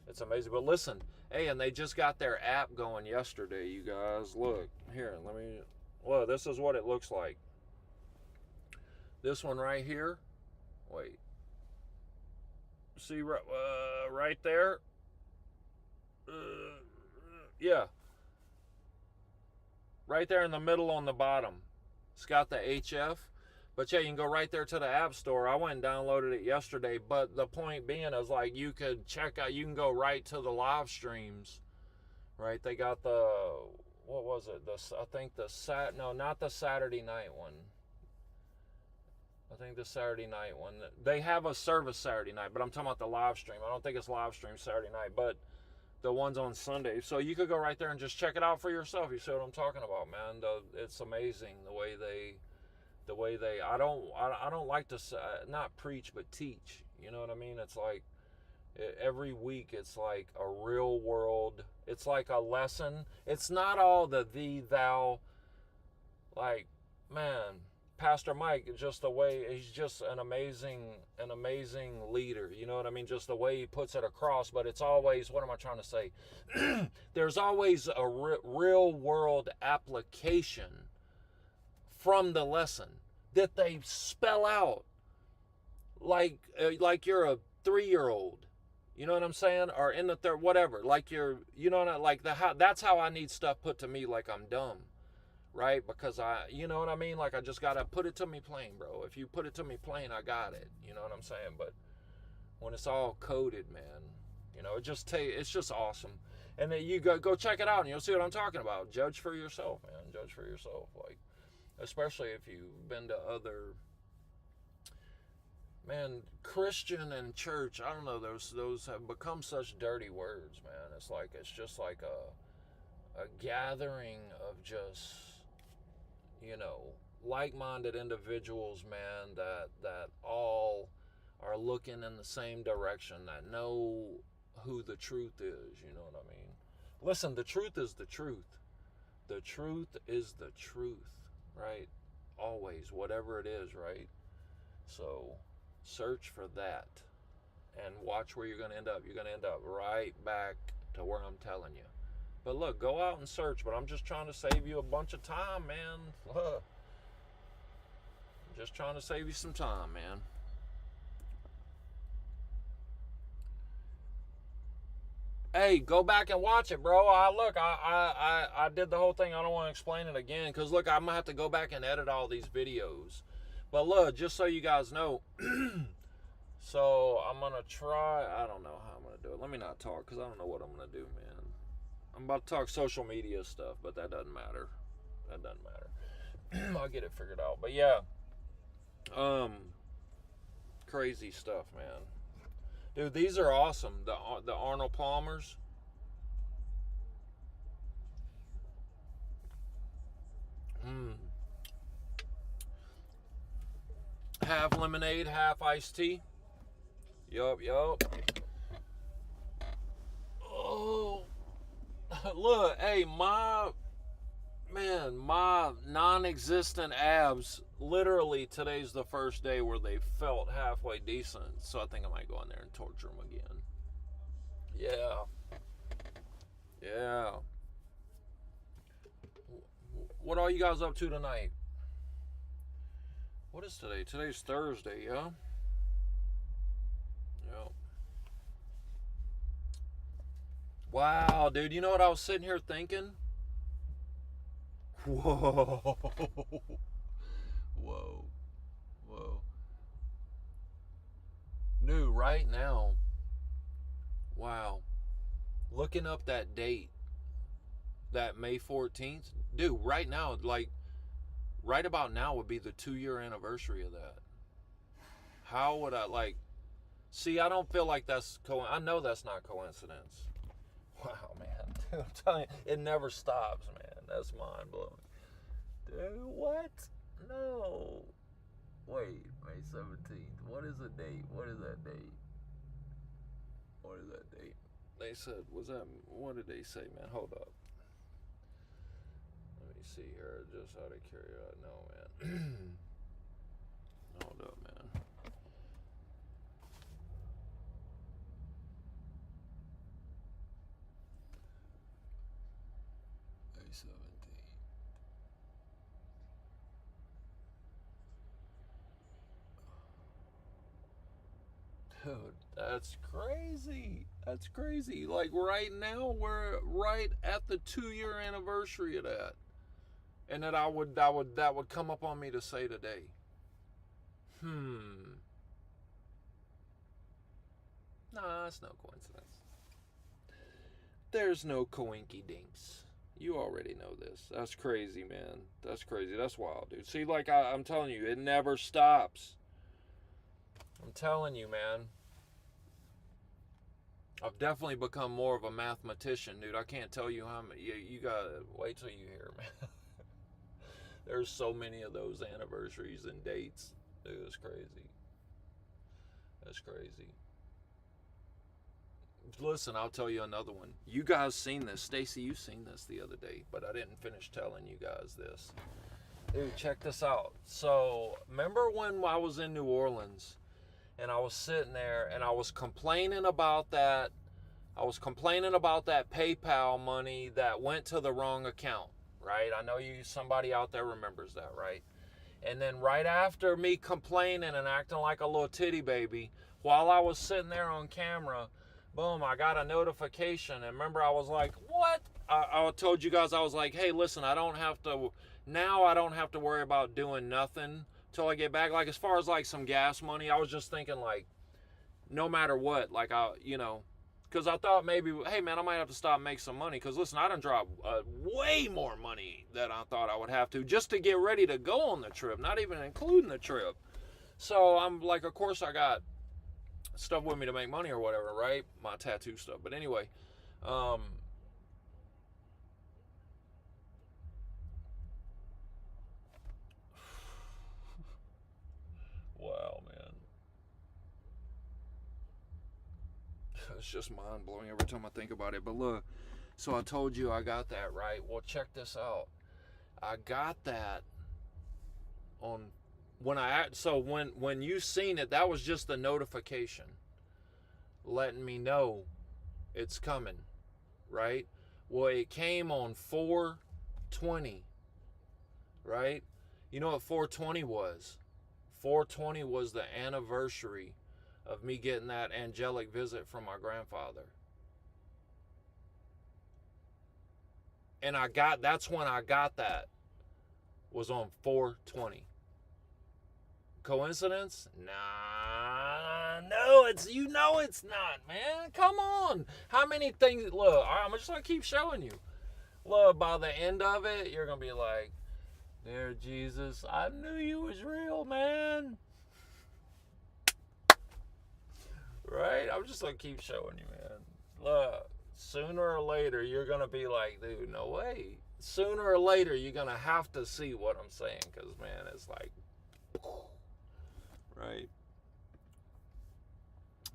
It's amazing. But listen, hey, and they just got their app going yesterday, you guys. Look, here, look, this is what it looks like. This one right here, wait. See right there? Yeah. Right there in the middle on the bottom. It's got the HF. But yeah, you can go right there to the App Store. I went and downloaded it yesterday. But the point being is, like, you can go right to the live streams. Right? They got what was it? Not the Saturday night one. I think the Saturday night one. They have a service Saturday night, but I'm talking about the live stream. I don't think it's live stream Saturday night, but the ones on Sunday. So you could go right there and just check it out for yourself. You see what I'm talking about, man? It's amazing the way they. I don't like to not preach but teach. You know what I mean? It's like every week it's like a real world. It's like a lesson. It's not all the thee thou. Like, man, Pastor Mike, just the way he's just an amazing leader. You know what I mean? Just the way he puts it across. But it's always, what am I trying to say? There's always a real world application from the lesson. that they spell out like you're a 3-year-old. You know what I'm saying? Or in the third, whatever. Like you're, you know what I like that's how I need stuff put to me like I'm dumb, right? Because you know what I mean? Like I just gotta put it to me plain, bro. If you put it to me plain, I got it. You know what I'm saying? But when it's all coded, man, you know, it's just awesome. And then you go check it out, and you'll see what I'm talking about. Judge for yourself, man. Judge for yourself, like especially if you've been to other. Man, Christian and church, I don't know, those have become such dirty words, man. It's just like a gathering of just, you know, like-minded individuals, man, that all are looking in the same direction, that know who the truth is, you know what I mean? Listen, the truth is the truth. The truth is the truth, right? Always, whatever it is, right? So search for that and watch where you're going to end up. You're going to end up right back to where I'm telling you. But look, go out and search, but I'm just trying to save you a bunch of time, man. Look, I'm just trying to save you some time, man. Hey, go back and watch it, bro. I did the whole thing. I don't want to explain it again because look, I'm gonna have to go back and edit all these videos. But look, just so you guys know, so I'm gonna try. I don't know how I'm gonna do it. Let me not talk because I don't know what I'm gonna do, man. I'm about to talk social media stuff, but that doesn't matter. That doesn't matter. I'll get it figured out. But yeah, crazy stuff, man. Dude, these are awesome. The Arnold Palmers. Half lemonade, half iced tea. Yup. Oh, look, hey, my non-existent abs. Literally, today's the first day where they felt halfway decent. So I think I might go in there and torture them again. Yeah. What are you guys up to tonight? What is today? Today's Thursday, yeah? Yep. Wow, dude, you know what I was sitting here thinking? Whoa. Whoa. Dude, right now, wow. Looking up that date, that May 14th, dude, right now, like, right about now would be the 2-year anniversary of that. How would I, like, see, I don't feel like that's, I know that's not coincidence. Wow, man. Dude, I'm telling you, it never stops, man. That's mind blowing. Dude, what? No. Wait, May 17th. What is the date? What is that date? They said, what did they say, man? Hold up. Let me see here, just out of curiosity. No, man. Hold up, man. May 17th. Dude, that's crazy. That's crazy. Like right now, we're right at the 2-year anniversary of that, and that would come up on me to say today. Nah, it's no coincidence. There's no coinky dinks. You already know this. That's crazy, man. That's crazy. That's wild, dude. See, like I'm telling you, it never stops. I'm telling you, man. I've definitely become more of a mathematician, dude. I can't tell you how many. You gotta wait till you hear, man. There's so many of those anniversaries and dates. Dude, it's crazy. That's crazy. Listen, I'll tell you another one. You guys seen this. Stacy, you seen this the other day, but I didn't finish telling you guys this. Dude, check this out. So, remember when I was in New Orleans and I was sitting there and I was complaining about that PayPal money that went to the wrong account, right? I know somebody out there remembers that, right? And then right after me complaining and acting like a little titty baby, while I was sitting there on camera, boom, I got a notification. And remember, I was like, what? I told you guys, I was like, hey, listen, I don't have to worry about doing nothing till I get back. Like, as far as like some gas money, I was just thinking like, no matter what, like because I thought maybe, hey man, I might have to stop and make some money. Because listen, I done dropped way more money than I thought I would have to just to get ready to go on the trip, not even including the trip. So I'm like, of course I got stuff with me to make money or whatever, right? My tattoo stuff. But anyway, wow, man. It's just mind blowing every time I think about it. But look, so I told you I got that, right? Well, check this out. I got that on when you seen it, that was just the notification letting me know it's coming, right? Well, it came on 420, right? You know what 420 was? 420 was the anniversary of me getting that angelic visit from my grandfather. And that's when I got that, was on 420. Coincidence? Nah, no, it's not, man. Come on. How many things? Look, I'm just gonna keep showing you. Look, by the end of it, you're gonna be like, "Dear Jesus, I knew you was real, man." Right? I'm just gonna keep showing you, man. Look, sooner or later, you're gonna be like, "Dude, no way." Sooner or later, you're gonna have to see what I'm saying, because man, it's like, right?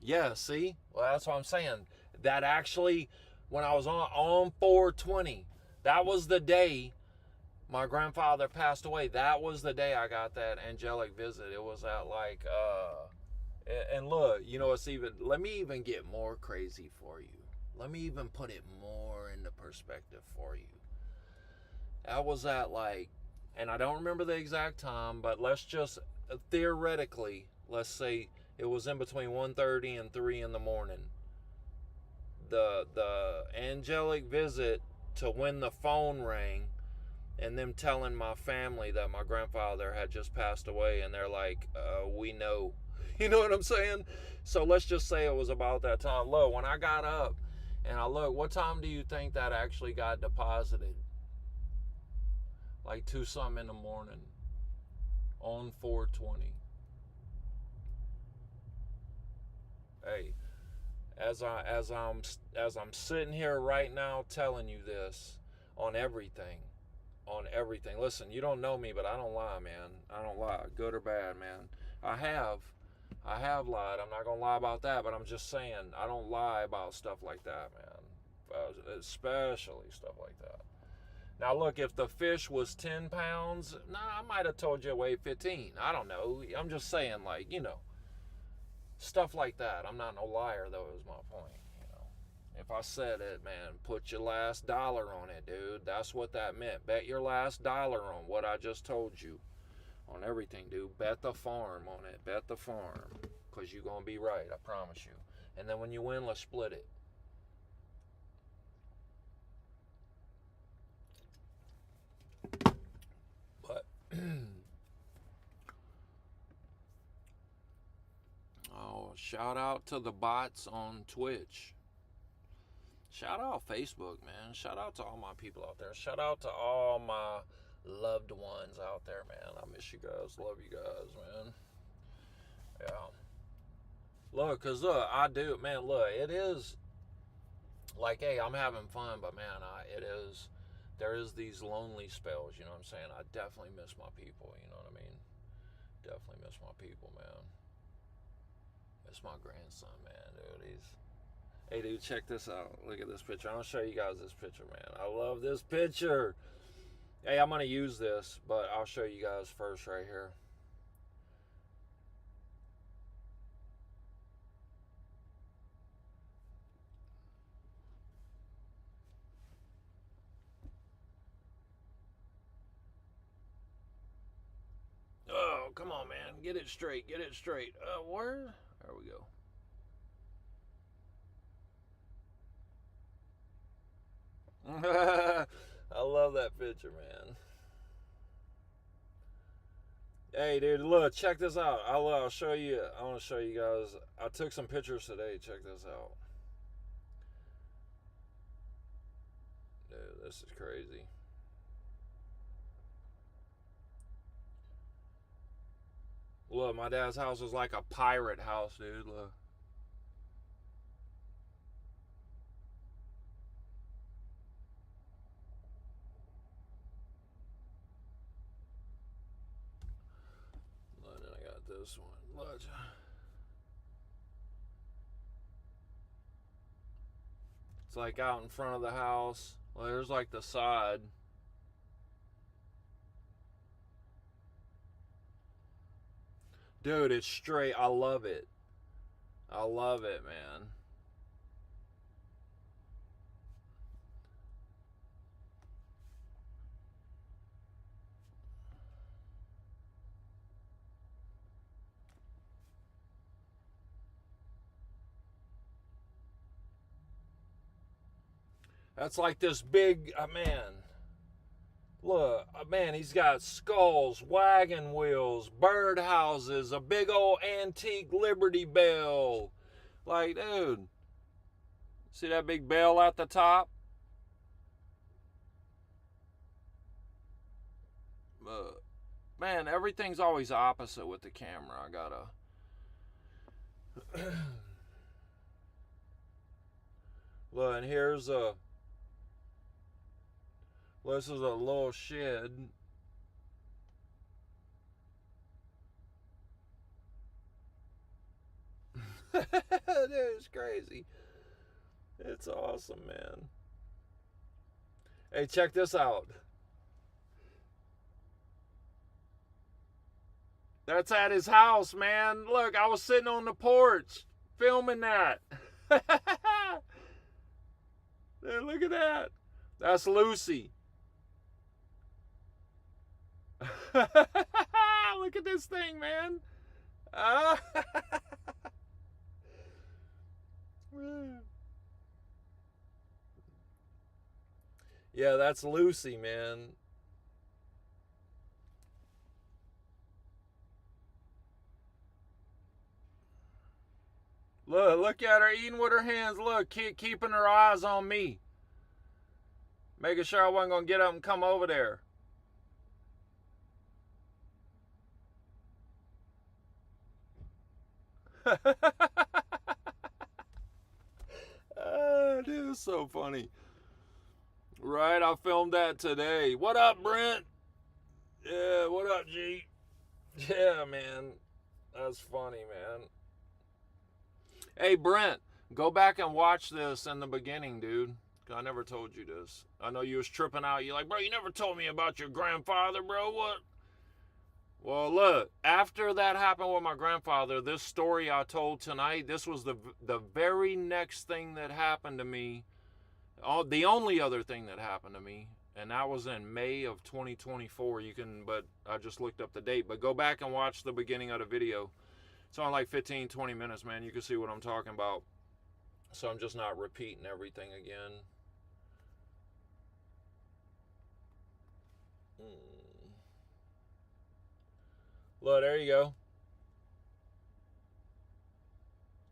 Yeah, see? Well, that's what I'm saying. That actually, when I was on 420, that was the day my grandfather passed away. That was the day I got that angelic visit. It was at like, and look, it's even, let me even get more crazy for you. Let me even put it more into perspective for you. That was at like, and I don't remember the exact time, but let's just theoretically, let's say it was in between 1:30 and 3 in the morning. The angelic visit to when the phone rang and them telling my family that my grandfather had just passed away, and they're like, we know. You know what I'm saying? So let's just say it was about that time. Look, when I got up and I look, what time do you think that actually got deposited? Like 2 something in the morning on 420. Hey, as I'm sitting here right now telling you this on everything, on everything. Listen, you don't know me, but I don't lie, man. I don't lie, good or bad, man. I have lied. I'm not gonna lie about that, but I'm just saying I don't lie about stuff like that, man. Especially stuff like that. Now look, if the fish was 10 pounds, I might have told you it weighed 15. I don't know. I'm just saying, like, stuff like that. I'm not no liar, though, is my point. If I said it, man, put your last dollar on it, dude. That's what that meant. Bet your last dollar on what I just told you. On everything, dude. Bet the farm on it. Bet the farm. Because you're going to be right, I promise you. And then when you win, let's split it. But, oh, shout out to the bots on Twitch. Shout out Facebook, man. Shout out to all my people out there. Shout out to all my loved ones out there, man. I miss you guys. Love you guys, man. Yeah. Look, because look, I do, man, look, it is like, hey, I'm having fun, but man, there is these lonely spells, you know what I'm saying? I definitely miss my people, you know what I mean? Definitely miss my people, man. Miss my grandson, man, dude. Hey, dude, check this out. Look at this picture. I'm going to show you guys this picture, man. I love this picture. Hey, I'm going to use this, but I'll show you guys first right here. on, man. Get it straight. Get it straight. Where? There we go. I love that picture, man. Hey, dude, look, check this out. I'll show you. I want to show you guys. I took some pictures today. Check this out. Dude, this is crazy. Look, my dad's house was like a pirate house, dude. Look. Look, then I got this one. Look. It's like out in front of the house. Well, there's like the side. Dude, it's straight. I love it. I love it, man. That's like this big, man. Look, man, he's got skulls, wagon wheels, birdhouses, a big old antique Liberty Bell. Like, dude, see that big bell at the top? Man, everything's always opposite with the camera. I gotta. Look, and here's a. This is a little shed. Dude, it's crazy. It's awesome, man. Hey, check this out. That's at his house, man. Look, I was sitting on the porch filming that. Dude, look at that. That's Lucy. Look at this thing, man. Yeah, that's Lucy, man. Look at her eating with her hands. Look, keeping her eyes on me. Making sure I wasn't going to get up and come over there. Dude, it's so funny. Right, I filmed that today. What up, Brent? Yeah, what up, G? Yeah, man. That's funny, man. Hey, Brent, go back and watch this in the beginning, dude. I never told you this. I know you was tripping out. You're like, bro, you never told me about your grandfather, bro. What? Well, look, after that happened with my grandfather, this story I told tonight, this was the very next thing that happened to me. The only other thing that happened to me, and that was in May of 2024. But I just looked up the date. But go back and watch the beginning of the video. It's only like 15, 20 minutes, man. You can see what I'm talking about. So I'm just not repeating everything again. Look, there you go.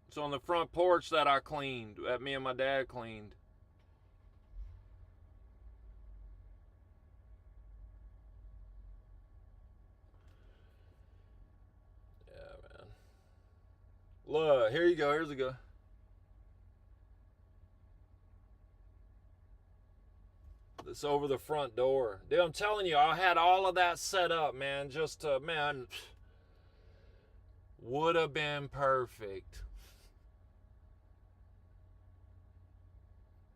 It's on the front porch that I cleaned, that me and my dad cleaned. Yeah, man. Look, here you go. Here's a go. It's over the front door. Dude, I'm telling you, I had all of that set up, man. Just to, man, would have been perfect.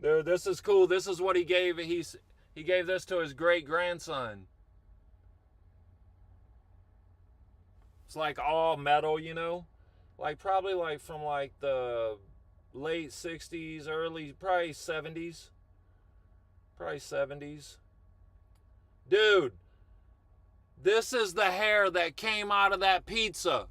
Dude, this is cool. This is what he gave. He gave this to his great grandson. It's like all metal, you know, like probably like from like the late 60s, early probably 70s. Probably 70s. Dude, This is the hair that came out of that pizza.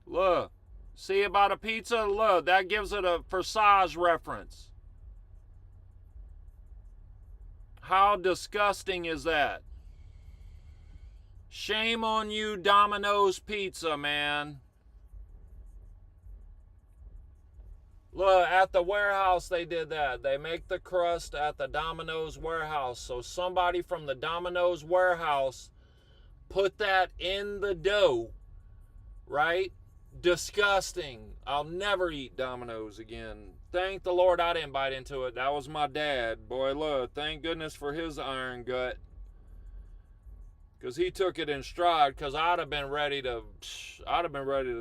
Look. See about a pizza? Look, that gives it a for size reference. How disgusting is that? Shame on you, Domino's Pizza, man. Look, at the warehouse they did that. They make the crust at the Domino's warehouse. So somebody from the Domino's warehouse put that in the dough, right? Disgusting. I'll never eat Domino's again. Thank the Lord I didn't bite into it. That was my dad. Boy, look, thank goodness for his iron gut. Because he took it in stride, because I'd have been ready to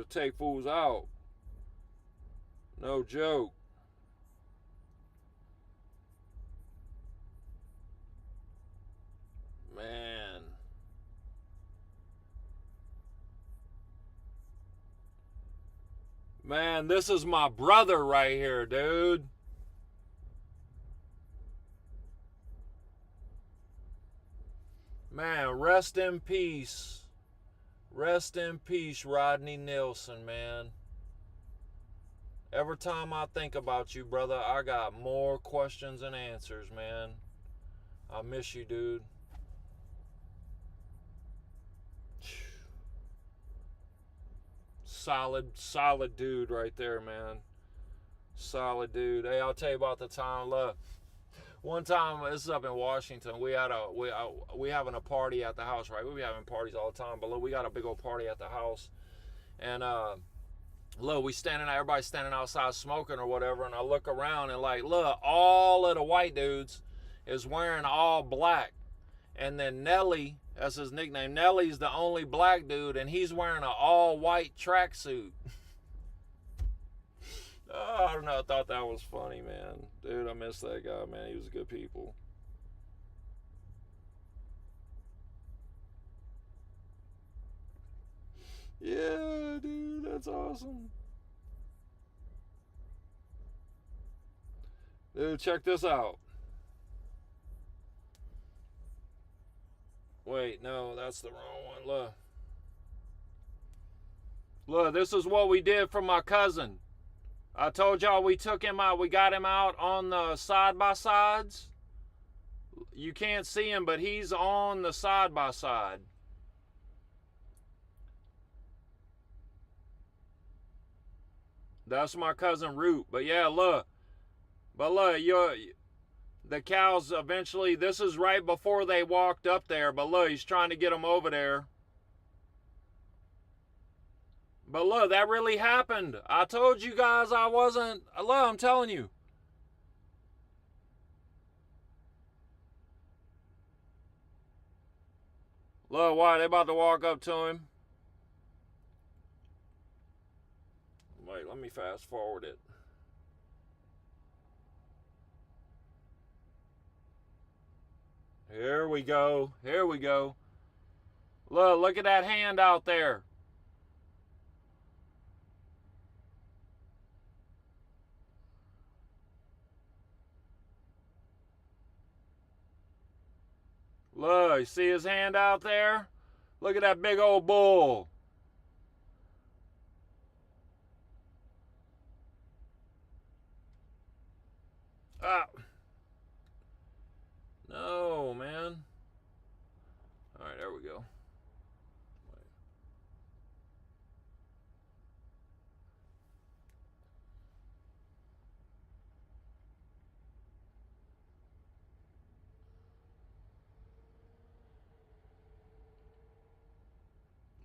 take fools out. No joke. Man. Man, this is my brother right here, dude. Man, rest in peace. Rest in peace, Rodney Nilson, man. Every time I think about you, brother, I got more questions and answers, man. I miss you, dude. Solid dude right there, man. Solid dude. Hey, I'll tell you about the time. Look, one time, this is up in Washington. We having a party at the house, right? We be having parties all the time, but look, we got a big old party at the house, and look, everybody's standing outside smoking or whatever, and I look around and like, look, all of the white dudes is wearing all black, and then Nelly, that's his nickname. Nelly's the only black dude, and he's wearing an all-white tracksuit. Oh, I don't know. I thought that was funny, man. Dude, I miss that guy, man. He was good people. Yeah, dude, that's awesome. Dude, check this out. Wait, no, that's the wrong one. Look. Look, this is what we did for my cousin. I told y'all we took him out. We got him out on the side-by-sides. You can't see him, but he's on the side-by-side. That's my cousin Root. But yeah, look. But look, the cows eventually, this is right before they walked up there. But look, he's trying to get them over there. But look, that really happened. I told you guys I wasn't. Look, I'm telling you. Look, why? They about to walk up to him. Wait, let me fast forward it. Here we go. Here we go. Look at that hand out there. Look, you see his hand out there? Look at that big old bull. Ah. No, man. All right, there we go.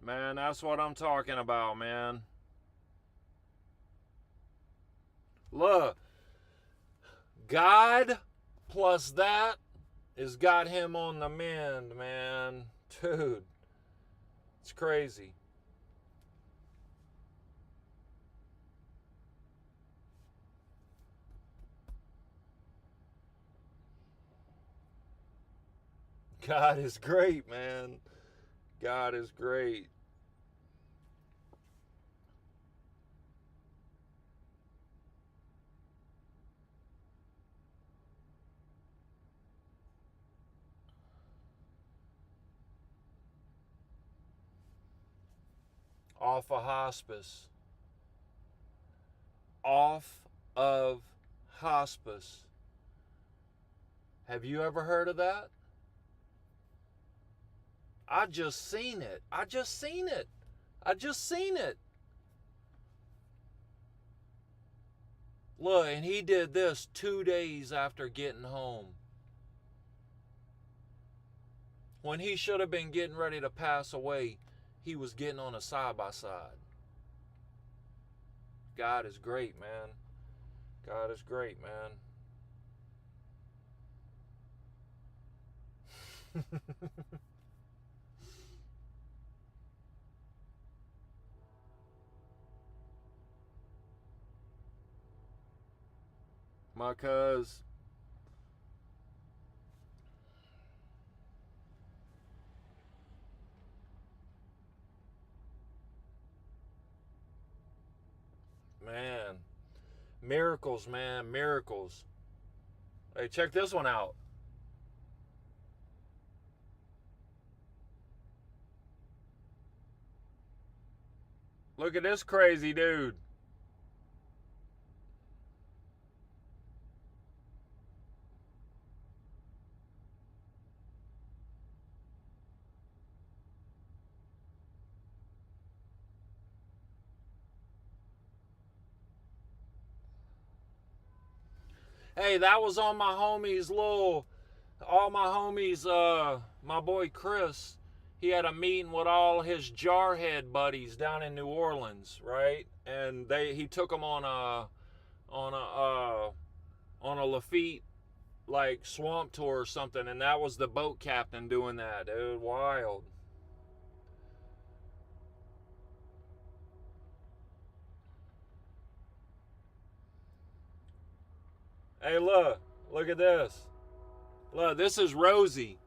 Man, that's what I'm talking about, man. Look, God plus that has got him on the mend, man. Dude, it's crazy. God is great, man. God is great. off of hospice. Off of hospice. Have you ever heard of that? I just seen it. I just seen it. Look, and he did this 2 days after getting home. When he should have been getting ready to pass away, he was getting on a side-by-side. God is great, man. God is great, man. My cuz. Man. Miracles, man. Miracles. Hey, check this one out. Look at this crazy dude. Hey, that was on my homies all my homies, my boy Chris. He had a meeting with all his jarhead buddies down in New Orleans, right? And he took them on a Lafitte like swamp tour or something, and that was the boat captain doing that, dude. Wild. Hey, look at this. Look, this is Rosie.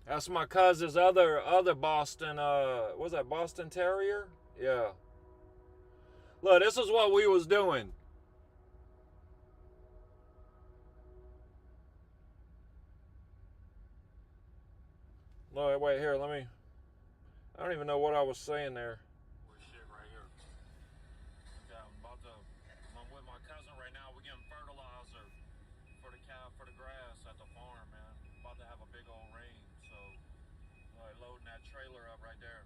That's my cousin's other Boston, was that Boston Terrier? Yeah. Look, this is what we was doing. Look, wait, here, I don't even know what I was saying there. Shit right here. Okay, I'm with my cousin right now. We're getting fertilizer for the grass at the farm, man. About to have a big old rain, so loading that trailer up right there.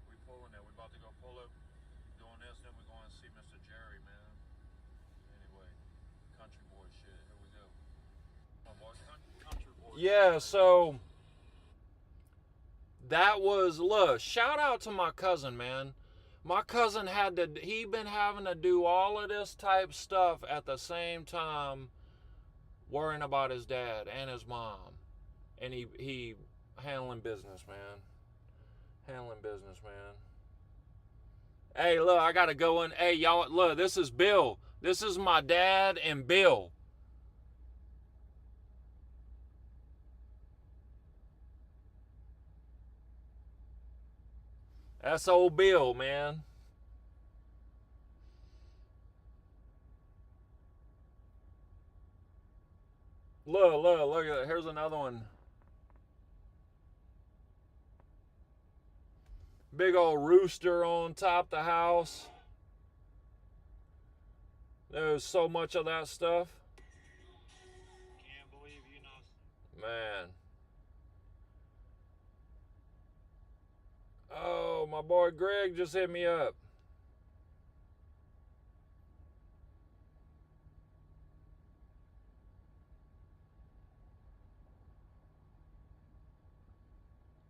We pulling it. We about to go pull it, doing this, then we're going to see Mr. Jerry, man. Anyway, country boy shit. Here we go. My boy, country boy. Yeah, so that was, look, shout out to my cousin, man. My cousin he been having to do all of this type stuff at the same time, worrying about his dad and his mom. And he handling business, man. Hey, look, I gotta go in. Hey, y'all, look, this is Bill. This is my dad and Bill. That's old Bill, man. Look at it. Here's another one. Big old rooster on top of the house. There's so much of that stuff. Can't believe you know. Man. Oh, my boy Greg just hit me up.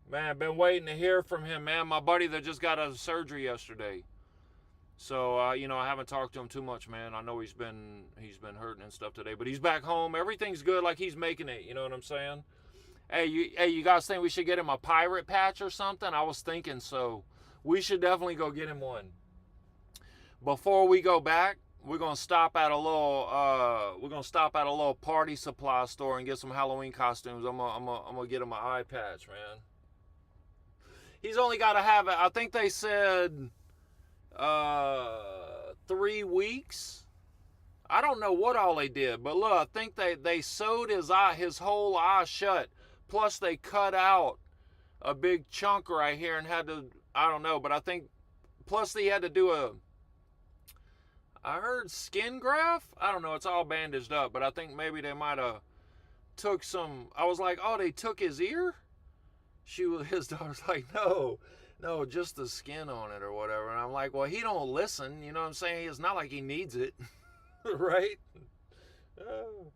Man, been waiting to hear from him, man. My buddy that just got out of surgery yesterday. So, I haven't talked to him too much, man. I know he's been hurting and stuff today, but he's back home. Everything's good, like he's making it. You know what I'm saying? Hey, you guys think we should get him a pirate patch or something? I was thinking so. We should definitely go get him one. Before we go back, we're gonna stop at a little party supply store and get some Halloween costumes. I'm gonna get him an eye patch, man. He's only got to have it. I think they said 3 weeks. I don't know what all they did, but look, I think they sewed his whole eye shut Plus, they cut out a big chunk right here and had to, I don't know, but I think, plus they had to do I heard skin graft. I don't know, it's all bandaged up, but I think maybe they might have took some, I was like, oh, they took his ear? His daughter's like, no, just the skin on it or whatever. And I'm like, well, he don't listen, you know what I'm saying? It's not like he needs it, right? Oh.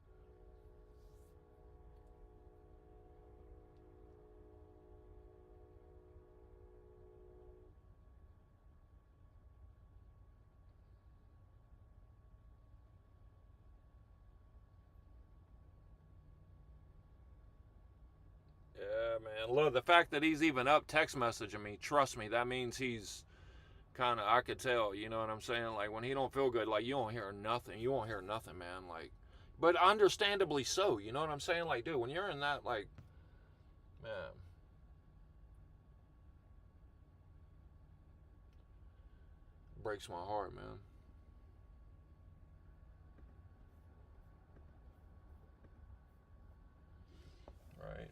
Yeah, man. Look, the fact that he's even up text messaging me, trust me, that means he's kind of, I could tell, you know what I'm saying? Like, when he don't feel good, like, you won't hear nothing. You won't hear nothing, man. Like, but understandably so, you know what I'm saying? Like, dude, when you're in that, like, man, breaks my heart, man. Right?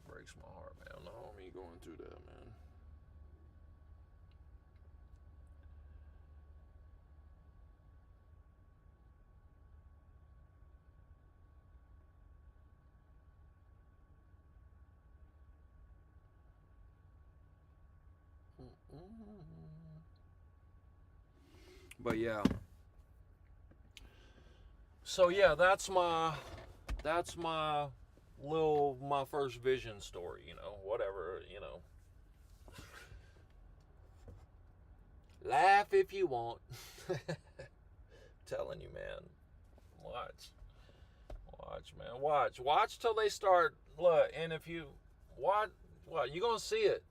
Breaks my heart, man. The homie going through that, man. But yeah. So yeah, that's my my first vision story, you know, whatever, you know. Laugh if you want. Telling you, man. Watch. Watch, man. Watch till they start. Look, and if you watch, well, you're gonna see it.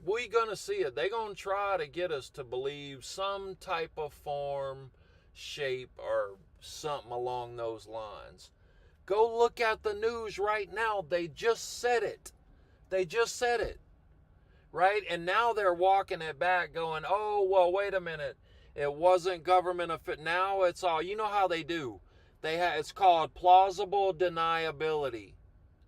We gonna see it. They gonna try to get us to believe some type of form, shape, or something along those lines. Go look at the news right now. They just said it. They just said it. Right? And now they're walking it back going, oh, well, wait a minute. It wasn't government official. Now it's all, you know how they do. It's called plausible deniability.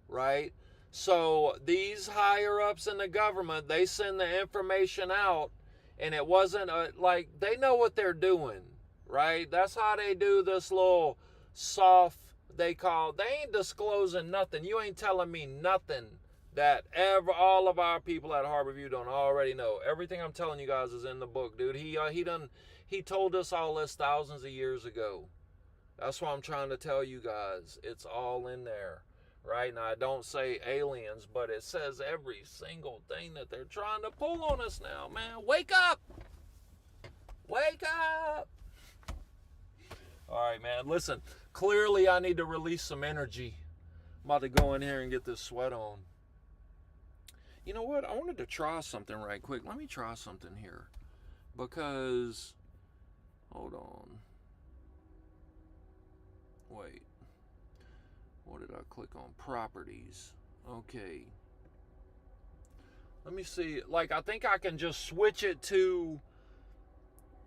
Right? So these higher ups in the government, they send the information out, and it wasn't like, they know what they're doing. Right? That's how they do this little soft, they ain't disclosing nothing. You ain't telling me nothing that all of our people at Harbor View don't already know. Everything I'm telling you guys is in the book, dude. He told us all this thousands of years ago. That's why I'm trying to tell you guys. It's all in there, right? Now, I don't say aliens, but it says every single thing that they're trying to pull on us now, man. Wake up! Wake up! All right, man. Listen, clearly I need to release some energy. I'm about to go in here and get this sweat on. You know what? I wanted to try something right quick. Let me try something here. Because, hold on. Wait. What did I click on? Properties. Okay. Let me see. Like, I think I can just switch it to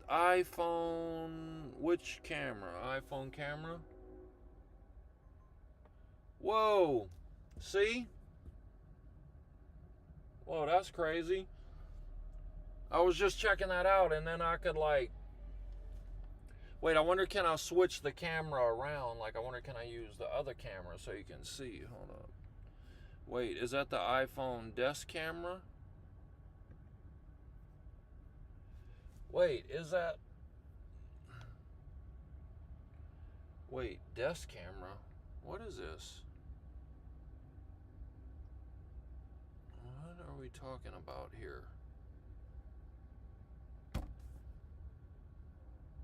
iPhone. Which camera? iPhone camera? Whoa. See? Whoa, that's crazy. I was just checking that out, and then I could, like, wait, I wonder, can I switch the camera around? Like, I wonder, can I use the other camera so you can see? Hold up. Wait, is that the iPhone desk camera? Wait, is that... Wait, desk camera? What is this? What are we talking about here?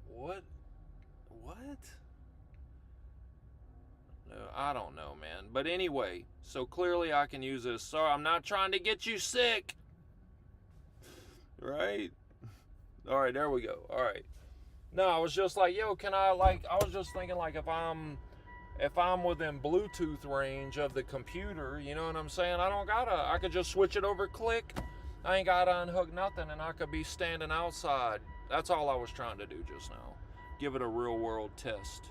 What? No, I don't know, man. But anyway, so clearly I can use this. Sorry, I'm not trying to get you sick. Right? All right, there we go. All right. No, I was just like, yo, can I, like, I was just thinking, like, if I'm within Bluetooth range of the computer, you know what I'm saying? I could just switch it over, click. I ain't gotta unhook nothing, and I could be standing outside. That's all I was trying to do just now. Give it a real world test.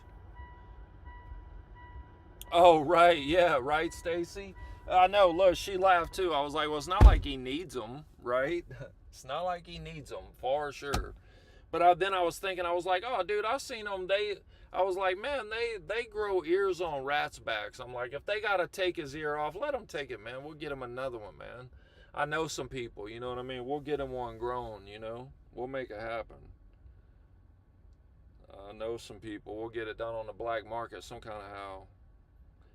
Oh, right, yeah, right, Stacy? I know. Look, she laughed too. I was like, well, it's not like he needs them, right? It's not like he needs them, for sure. But then I was thinking, I was like, oh, dude, I've seen them. I was like, man, they grow ears on rats' backs. I'm like, if they gotta take his ear off, let him take it, man. We'll get him another one, man. I know some people, you know what I mean. We'll get him one grown, you know. We'll make it happen. I know some people. We'll get it done on the black market, some kind of how.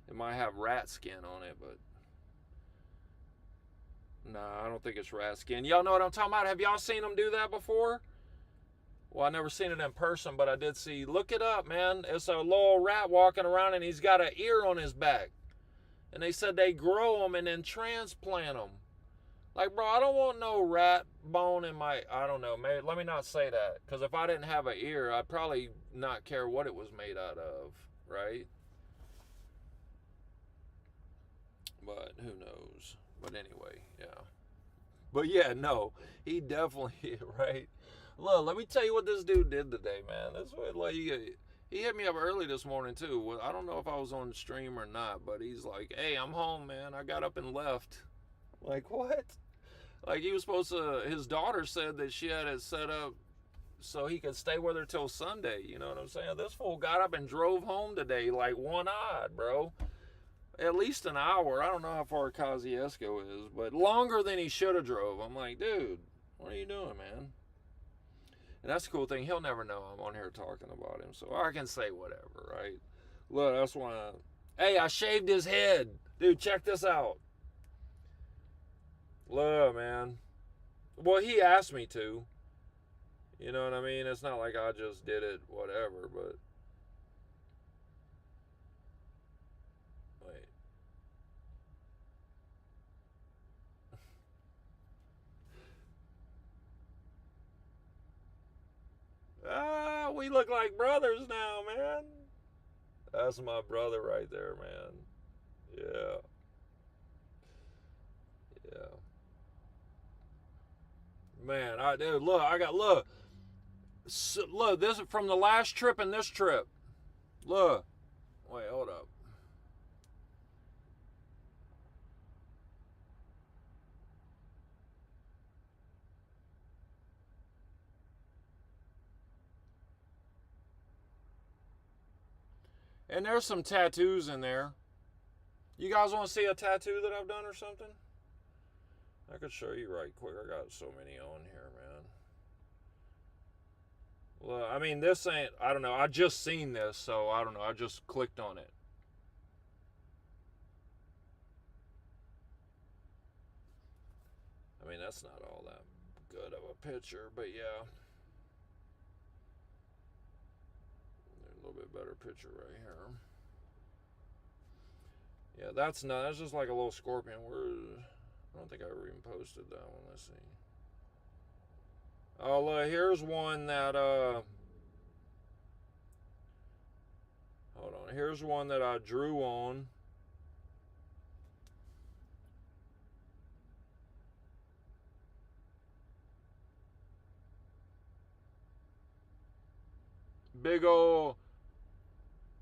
It might have rat skin on it, but nah, I don't think it's rat skin. Y'all know what I'm talking about? Have y'all seen them do that before? Well, I never seen it in person, but I did see. Look it up, man. It's a little rat walking around, and he's got an ear on his back. And they said they grow them and then transplant them. Like, bro, I don't want no rat bone in my. I don't know. Maybe let me not say that, because if I didn't have an ear, I'd probably not care what it was made out of, right? But who knows? But anyway, yeah. But yeah, no, he definitely right. Look, let me tell you what this dude did today, man. This way, like he hit me up early this morning too. Well, I don't know if I was on stream or not, but he's like, "Hey, I'm home, man. I got up and left." Like what? Like he was supposed to. His daughter said that she had it set up so he could stay with her till Sunday. You know what I'm saying? This fool got up and drove home today, like one-eyed, bro. At least an hour. I don't know how far Kosciuszko is, but longer than he should have drove. I'm like, dude, what are you doing, man? And that's the cool thing. He'll never know I'm on here talking about him, so I can say whatever, right? Look, that's why. Hey, I shaved his head, dude. Check this out. Look, man. Well, he asked me to. You know what I mean? It's not like I just did it, whatever. But wait. Ah, we look like brothers now, man. That's my brother right there, man. Yeah, yeah. Man, I dude, look, I got look, look. This is from the last trip and this trip. Look, wait, hold up. And there's some tattoos in there. You guys want to see a tattoo that I've done or something? I could show you right quick. I got so many on here, man. Well, I mean, this ain't. I don't know. I just seen this, so I don't know. I just clicked on it. I mean, that's not all that good of a picture, but yeah. A little bit better picture right here. Yeah, that's not. That's just like a little scorpion. I don't think I ever even posted that one. Let's see. Oh, here's one that. Hold on. Here's one that I drew on. Big ol'.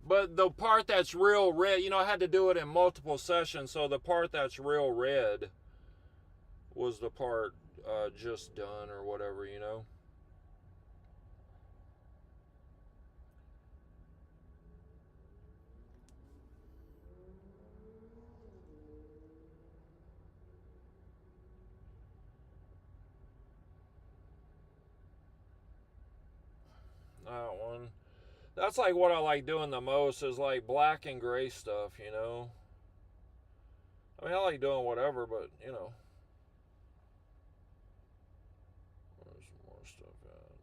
But the part that's real red, you know, I had to do it in multiple sessions, so the part that's real red was the part just done or whatever, you know. That one. That's like what I like doing the most is like black and gray stuff, you know. I mean, I like doing whatever, but you know. Where's more stuff at?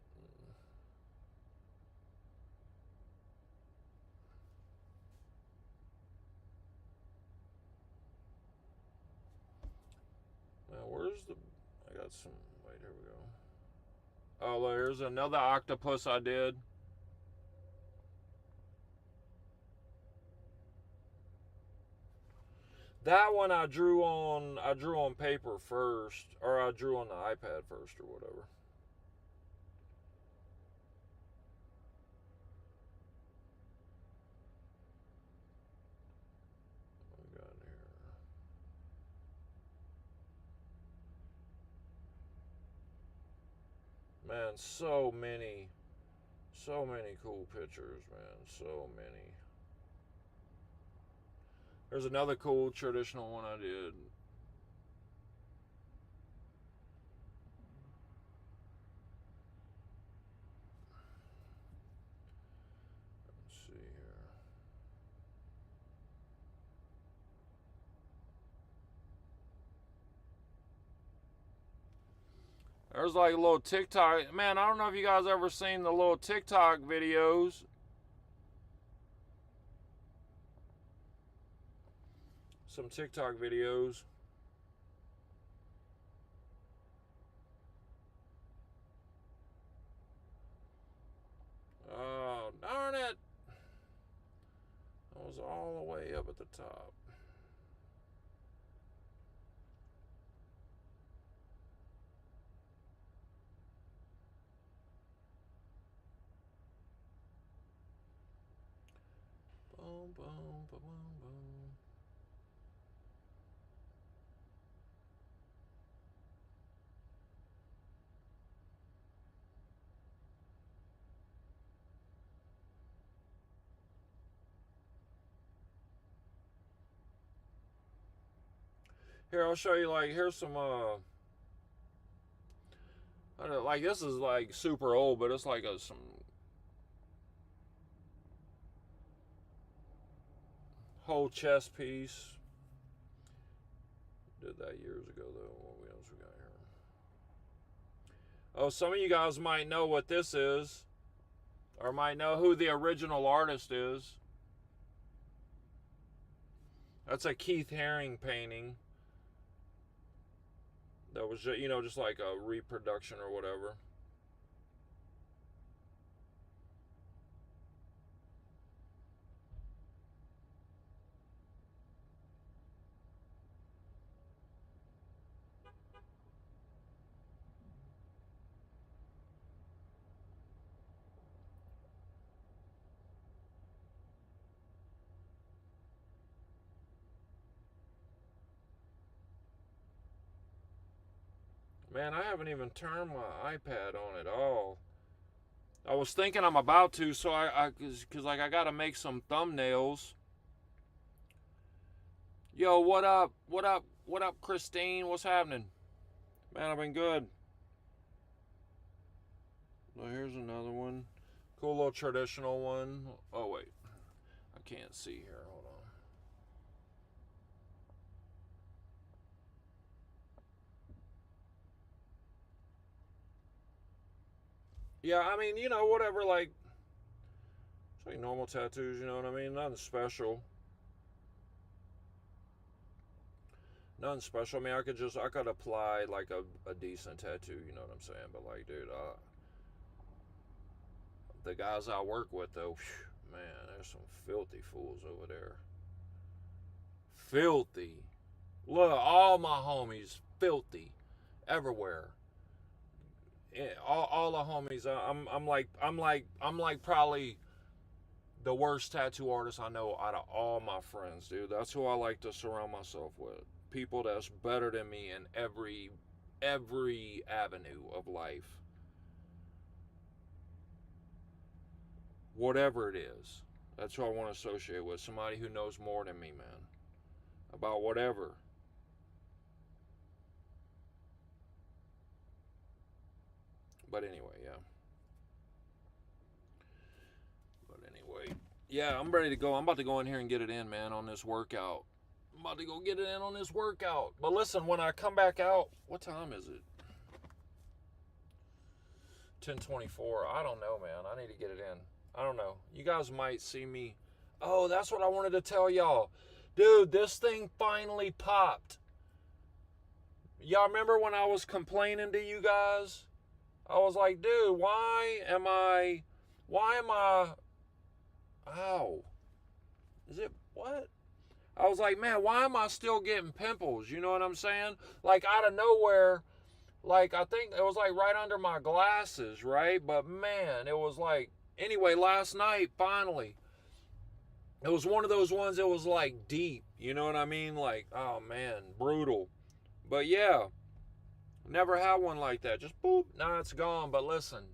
Now, where's the. I got some. Wait, here we go. Oh, there's another octopus I did. That one I drew on. I drew on paper first, or I drew on the iPad first, or whatever. What we got here? Man, so many cool pictures, man. So many. There's another cool traditional one I did. Let's see here. There's like a little TikTok. Man, I don't know if you guys ever seen the little TikTok videos. Some TikTok videos. Oh, darn it. I was all the way up at the top. Boom, boom, boom, boom. Here, I'll show you, like, here's some, I don't know, like, this is, like, super old, but it's, like, some whole chest piece. Did that years ago, though. What else we got here? Oh, some of you guys might know what this is, or might know who the original artist is. That's a Keith Haring painting. That was, you know, just like a reproduction or whatever. Man, I haven't even turned my iPad on at all. I was thinking I'm about to, so cause like I gotta make some thumbnails. Yo, what up? What up? What up, Christine? What's happening? Man, I've been good. Well, here's another one. Cool little traditional one. Oh, wait. I can't see here. Hold on. Yeah, I mean, you know, whatever, like, it's like normal tattoos, you know what I mean? Nothing special. Nothing special. I mean, I could apply, like, a decent tattoo, you know what I'm saying? But, like, dude, the guys I work with, though, whew, man, there's some filthy fools over there. Filthy. Look, all my homies, filthy. Everywhere. All the homies. I'm like probably the worst tattoo artist I know out of all my friends, dude. That's who I like to surround myself with. People that's better than me in every avenue of life. Whatever it is. That's who I want to associate with. Somebody who knows more than me, man. About whatever. But anyway, yeah. Yeah, I'm ready to go. I'm about to go in here and get it in, man, on this workout. I'm about to go get it in on this workout. But listen, when I come back out, what time is it? 10:24. I don't know, man. I need to get it in. I don't know. You guys might see me. Oh, that's what I wanted to tell y'all. Dude, this thing finally popped. Y'all remember when I was complaining to you guys? I was like, dude, why am I, ow. Is it, what? I was like, man, why am I still getting pimples? You know what I'm saying? Like, out of nowhere, like, I think it was, like, right under my glasses, right? But, man, it was, like, anyway, last night, finally, it was one of those ones that was, like, deep. You know what I mean? Like, oh, man, brutal. But, yeah, Never had one like that. Just boop, now it's gone. But listen,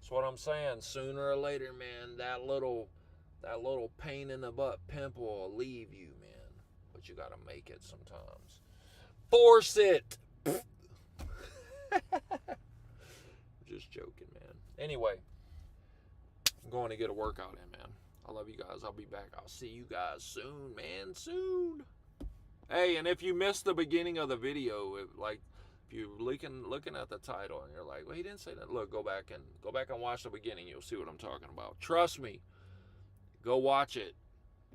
that's what I'm saying. Sooner or later, man, that little pain in the butt pimple will leave you, man. But you gotta make it sometimes. Force it. Just joking, man. Anyway, I'm going to get a workout in, man. I love you guys. I'll be back. I'll see you guys soon, man. Soon. Hey, and if you missed the beginning of the video, if you're looking at the title and you're like, well, he didn't say that. Look, go back and watch the beginning. You'll see what I'm talking about. Trust me. Go watch it.